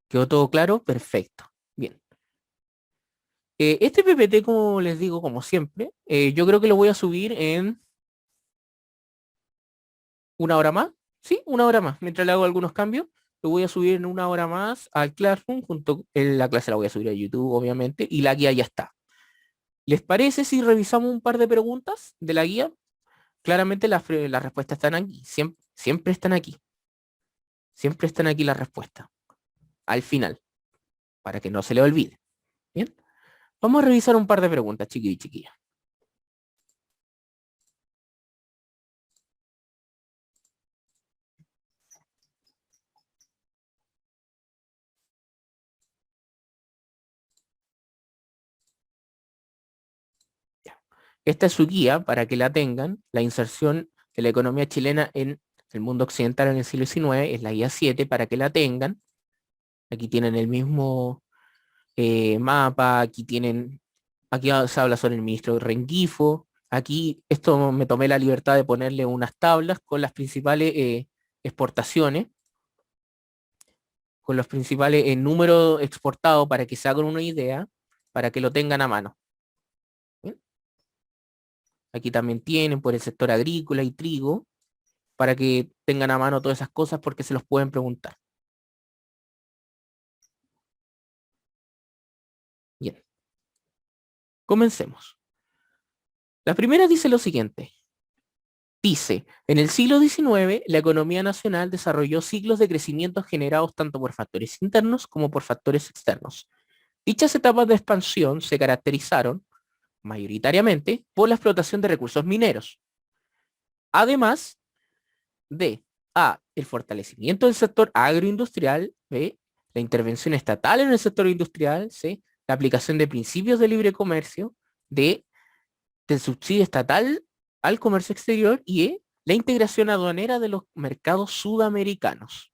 ¿Quedó todo claro? Perfecto. Bien. Este PPT, como les digo, como siempre, yo creo que lo voy a subir en una hora más. Sí, una hora más. Mientras le hago algunos cambios, lo voy a subir en una hora más al Classroom. La clase la voy a subir a YouTube, obviamente, y la guía ya está. ¿Les parece si revisamos un par de preguntas de la guía? Claramente las respuestas están aquí. Siempre están aquí. Siempre están aquí las respuestas. Al final, para que no se le olvide. Bien. Vamos a revisar un par de preguntas, chiquillos y chiquillas. Esta es su guía para que la tengan. La inserción de la economía chilena en el mundo occidental en el siglo XIX es la guía 7 para que la tengan. Aquí tienen el mismo mapa, aquí se habla sobre el ministro Rengifo. Aquí esto me tomé la libertad de ponerle unas tablas con las principales exportaciones, con los principales números exportados para que se hagan una idea, para que lo tengan a mano. ¿Bien? Aquí también tienen por el sector agrícola y trigo, para que tengan a mano todas esas cosas porque se los pueden preguntar. Bien, comencemos. La primera dice lo siguiente. Dice, en el siglo XIX, la economía nacional desarrolló ciclos de crecimiento generados tanto por factores internos como por factores externos. Dichas etapas de expansión se caracterizaron, mayoritariamente, por la explotación de recursos mineros, además de A, el fortalecimiento del sector agroindustrial, B, la intervención estatal en el sector industrial, C, la aplicación de principios de libre comercio, D, del subsidio estatal al comercio exterior y E, la integración aduanera de los mercados sudamericanos.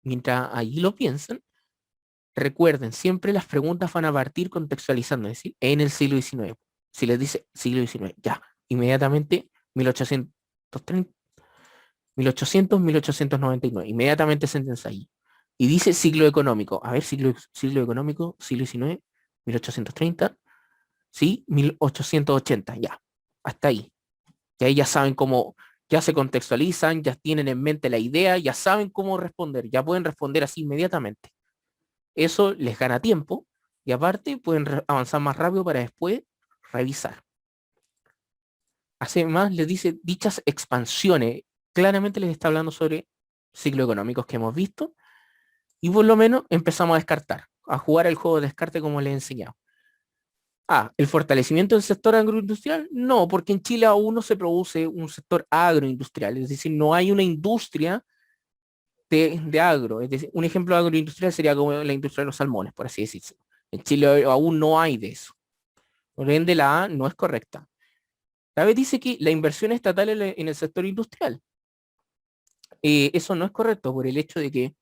Mientras allí lo piensan, recuerden, siempre las preguntas van a partir contextualizando, es decir, en el siglo XIX. Si les dice siglo XIX, ya, inmediatamente 1830, 1800, 1899, inmediatamente sentencia ahí. Y dice siglo económico. A ver, siglo económico, siglo XIX, 1830, sí, 1880, ya, hasta ahí. Y ahí ya saben cómo, ya se contextualizan, ya tienen en mente la idea, ya saben cómo responder, ya pueden responder así inmediatamente. Eso les gana tiempo y aparte pueden avanzar más rápido para después revisar. Además, les dice dichas expansiones, claramente les está hablando sobre ciclos económicos que hemos visto y por lo menos empezamos a descartar, a jugar el juego de descarte como les he enseñado. ¿El fortalecimiento del sector agroindustrial? No, porque en Chile aún no se produce un sector agroindustrial, es decir, no hay una industria de agro. Es decir, un ejemplo de agroindustrial sería como la industria de los salmones, por así decirlo. En Chile aún no hay de eso. Por ende, la A no es correcta. La B dice que la inversión estatal en el sector industrial. Eso no es correcto por el hecho de que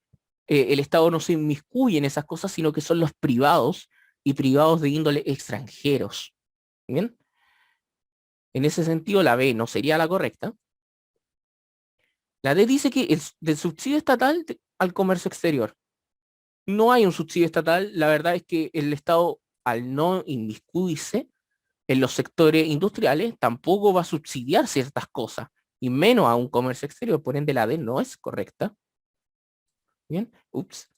el Estado no se inmiscuye en esas cosas, sino que son los privados y privados de índole extranjeros. ¿Bien? En ese sentido, la B no sería la correcta. La D dice que del subsidio estatal al comercio exterior. No hay un subsidio estatal. La verdad es que el Estado, al no inmiscuirse en los sectores industriales, tampoco va a subsidiar ciertas cosas, y menos a un comercio exterior. Por ende, la D no es correcta. Bien, ups.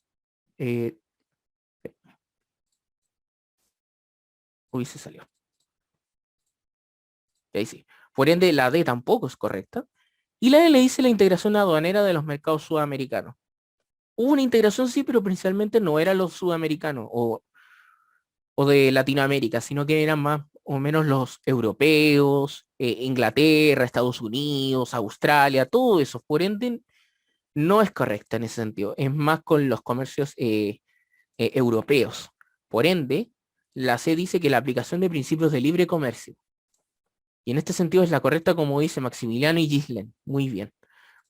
Uy, se salió. Y ahí sí. Por ende, la D tampoco es correcta. Y la L dice la integración aduanera de los mercados sudamericanos. Hubo una integración, sí, pero principalmente no eran los sudamericanos o de Latinoamérica, sino que eran más o menos los europeos, Inglaterra, Estados Unidos, Australia, todo eso. Por ende, no es correcta en ese sentido. Es más con los comercios europeos. Por ende, la C dice que la aplicación de principios de libre comercio. Y en este sentido es la correcta, como dice Maximiliano y Gislen. Muy bien.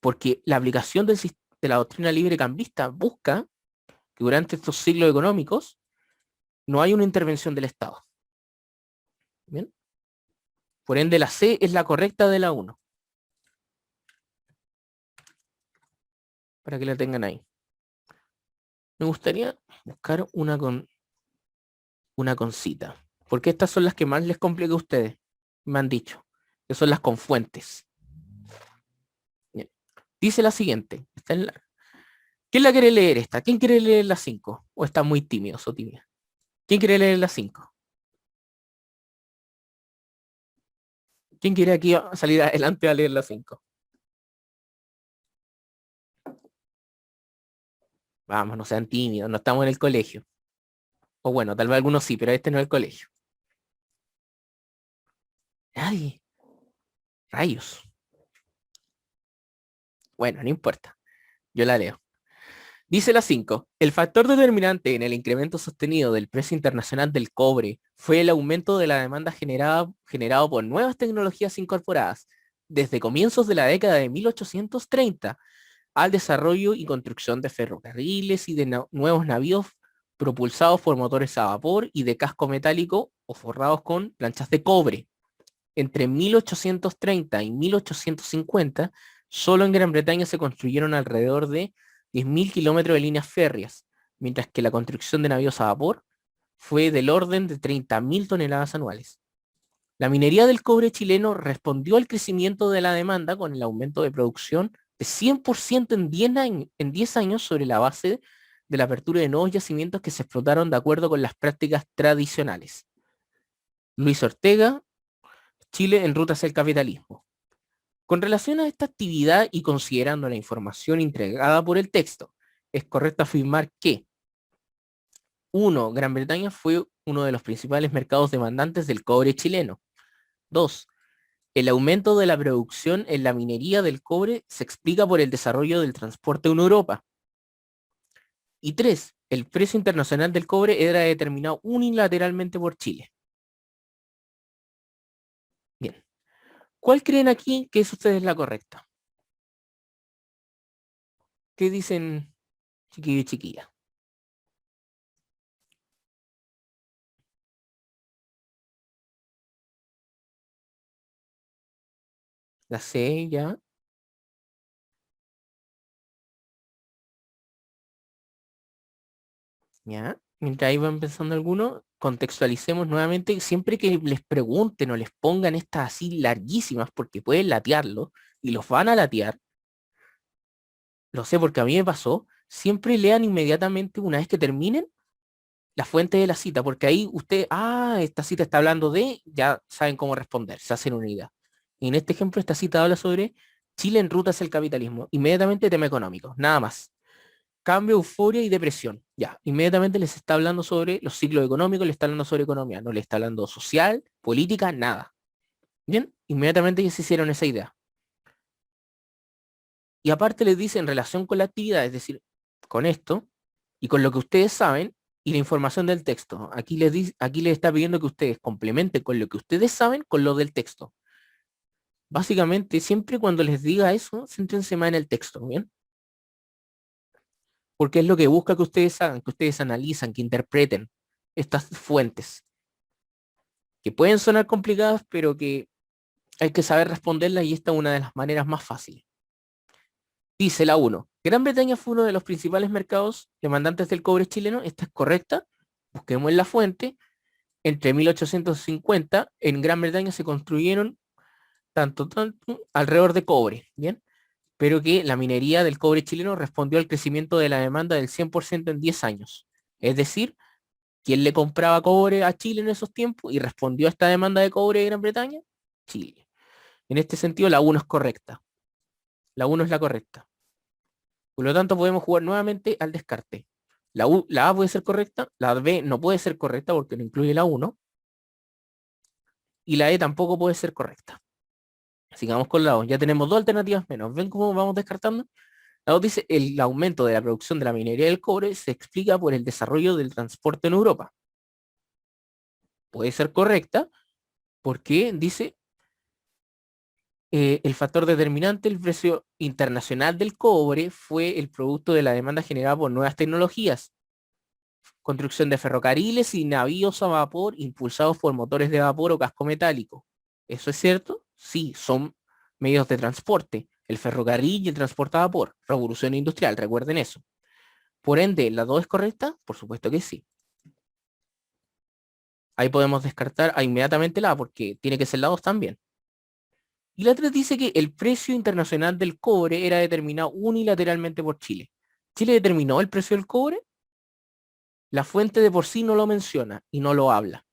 Porque la aplicación de la doctrina libre cambista busca que durante estos siglos económicos no hay una intervención del Estado. Bien. Por ende, la C es la correcta de la 1. Para que la tengan ahí. Me gustaría buscar una con cita. Porque estas son las que más les complica a ustedes. Me han dicho. Que son las con fuentes. Bien. Dice la siguiente. ¿Quién la quiere leer esta? ¿Quién quiere leer la 5? ¿O está muy tímido o tímida? ¿Quién quiere leer la 5? ¿Quién quiere aquí salir adelante a leer la 5? Vamos, no sean tímidos, no estamos en el colegio. O bueno, tal vez algunos sí, pero este no es el colegio. Nadie. Rayos. Bueno, no importa. Yo la leo. Dice la 5. El factor determinante en el incremento sostenido del precio internacional del cobre fue el aumento de la demanda generado por nuevas tecnologías incorporadas desde comienzos de la década de 1830 al desarrollo y construcción de ferrocarriles y de nuevos navíos propulsados por motores a vapor y de casco metálico o forrados con planchas de cobre. Entre 1830 y 1850, solo en Gran Bretaña se construyeron alrededor de 10.000 kilómetros de líneas férreas, mientras que la construcción de navíos a vapor fue del orden de 30.000 toneladas anuales. La minería del cobre chileno respondió al crecimiento de la demanda con el aumento de producción de 100% en 10 años sobre la base de la apertura de nuevos yacimientos que se explotaron de acuerdo con las prácticas tradicionales. Luis Ortega, Chile en ruta hacia el capitalismo. Con relación a esta actividad y considerando la información entregada por el texto, es correcto afirmar que 1. Gran Bretaña fue uno de los principales mercados demandantes del cobre chileno. 2. El aumento de la producción en la minería del cobre se explica por el desarrollo del transporte en Europa. Y 3. El precio internacional del cobre era determinado unilateralmente por Chile. Bien. ¿Cuál creen aquí que es ustedes la correcta? ¿Qué dicen, chiquillo y chiquilla? La C ya. Ya. Mientras ahí van pensando algunos, contextualicemos nuevamente. Siempre que les pregunten o les pongan estas así larguísimas, porque pueden latearlo, y los van a latear, lo sé porque a mí me pasó, siempre lean inmediatamente una vez que terminen la fuente de la cita, porque ahí usted, esta cita está hablando de, ya saben cómo responder, se hacen una idea. Y en este ejemplo, esta cita habla sobre Chile en ruta hacia el capitalismo. Inmediatamente tema económico, nada más. Cambio, euforia y depresión. Ya, inmediatamente les está hablando sobre los ciclos económicos, le está hablando sobre economía, no le está hablando social, política, nada. Bien, inmediatamente ya se hicieron esa idea. Y aparte les dice en relación con la actividad, es decir, con esto y con lo que ustedes saben y la información del texto. Aquí les está pidiendo que ustedes complementen con lo que ustedes saben con lo del texto. Básicamente, siempre cuando les diga eso, céntrense más en el texto, ¿bien? Porque es lo que busca que ustedes hagan, que ustedes analizan, que interpreten estas fuentes, que pueden sonar complicadas, pero que hay que saber responderlas y esta es una de las maneras más fáciles. Dice la 1. Gran Bretaña fue uno de los principales mercados demandantes del cobre chileno. Esta es correcta. Busquemos en la fuente. Entre 1850 en Gran Bretaña se construyeron tanto alrededor de cobre, ¿bien? Pero que la minería del cobre chileno respondió al crecimiento de la demanda del 100% en 10 años. Es decir, ¿quién le compraba cobre a Chile en esos tiempos y respondió a esta demanda de cobre de Gran Bretaña? Chile. En este sentido, la 1 es correcta. La 1 es la correcta. Por lo tanto, podemos jugar nuevamente al descarte. La A puede ser correcta, la B no puede ser correcta porque no incluye la 1, y la E tampoco puede ser correcta. Sigamos con la O. Ya tenemos dos alternativas menos. ¿Ven cómo vamos descartando? La O dice, el aumento de la producción de la minería del cobre se explica por el desarrollo del transporte en Europa. Puede ser correcta porque dice, el factor determinante, el precio internacional del cobre, fue el producto de la demanda generada por nuevas tecnologías. Construcción de ferrocarriles y navíos a vapor impulsados por motores de vapor o casco metálico. ¿Eso es cierto? Sí, son medios de transporte. El ferrocarril y el transporte a vapor. Revolución industrial, recuerden eso. Por ende, ¿la 2 es correcta? Por supuesto que sí. Ahí podemos descartar inmediatamente la A porque tiene que ser la 2 también. Y la 3 dice que el precio internacional del cobre era determinado unilateralmente por Chile. ¿Chile determinó el precio del cobre? La fuente de por sí no lo menciona y no lo habla.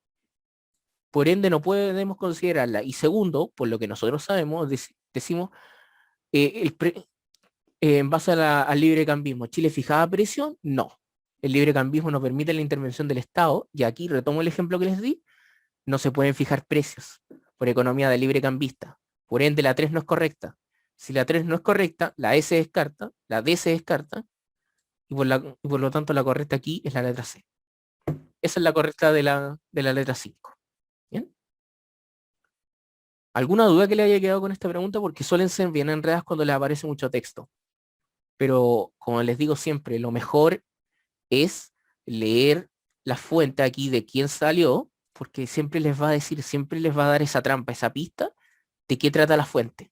Por ende, no podemos considerarla. Y segundo, por lo que nosotros sabemos, decimos, en base al libre cambismo, ¿Chile fijaba precio? No. El libre cambismo no permite la intervención del Estado, y aquí retomo el ejemplo que les di, no se pueden fijar precios por economía de libre cambista. Por ende, la 3 no es correcta. Si la 3 no es correcta, la E se descarta, la D se descarta, y por lo tanto la correcta aquí es la letra C. Esa es la correcta de la letra 5. ¿Bien? ¿Alguna duda que le haya quedado con esta pregunta? Porque suelen ser bien enredadas cuando les aparece mucho texto. Pero como les digo siempre, lo mejor es leer la fuente aquí de quién salió, porque siempre les va a decir, siempre les va a dar esa trampa, esa pista de qué trata la fuente.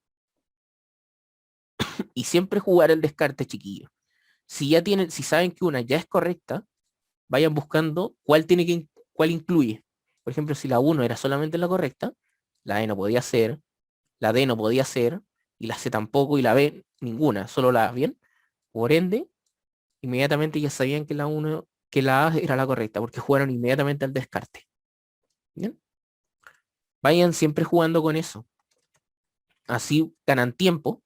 Y siempre jugar el descarte, chiquillo. Si saben que una ya es correcta, vayan buscando cuál incluye. Por ejemplo, si la 1 era solamente la correcta, la E no podía ser, la D no podía ser, y la C tampoco, y la B ninguna, solo la A, ¿bien? Por ende, inmediatamente ya sabían que que la A era la correcta, porque jugaron inmediatamente al descarte. ¿Bien? Vayan siempre jugando con eso. Así ganan tiempo,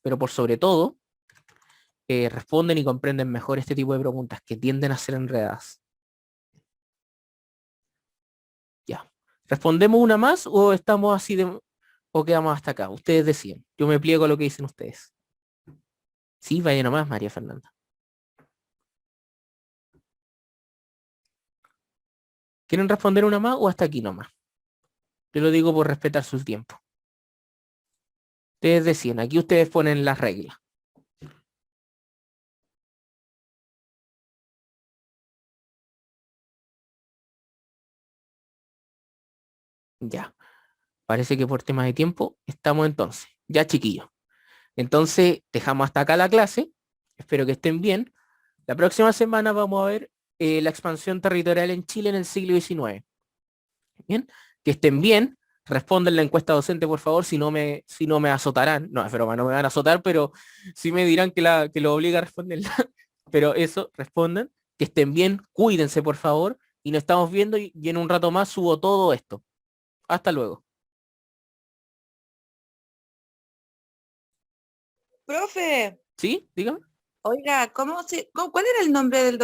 pero por sobre todo, responden y comprenden mejor este tipo de preguntas que tienden a ser enredadas. Ya. ¿Respondemos una más o estamos así o quedamos hasta acá? Ustedes deciden. Yo me pliego a lo que dicen ustedes. Sí, vaya nomás, María Fernanda. ¿Quieren responder una más o hasta aquí nomás? Yo lo digo por respetar su tiempo. Ustedes deciden. Aquí ustedes ponen las reglas. Ya. Parece que por temas de tiempo estamos entonces. Ya, chiquillos. Entonces, dejamos hasta acá la clase. Espero que estén bien. La próxima semana vamos a ver la expansión territorial en Chile en el siglo XIX. Bien, que estén bien. Responden la encuesta docente, por favor, si no me azotarán. No, es broma, no me van a azotar, pero sí me dirán que lo obliga a responder. Pero eso, respondan. Que estén bien, cuídense, por favor. Y nos estamos viendo y en un rato más subo todo esto. Hasta luego. Profe, ¿Sí? Dígame. oiga, ¿cuál era el nombre del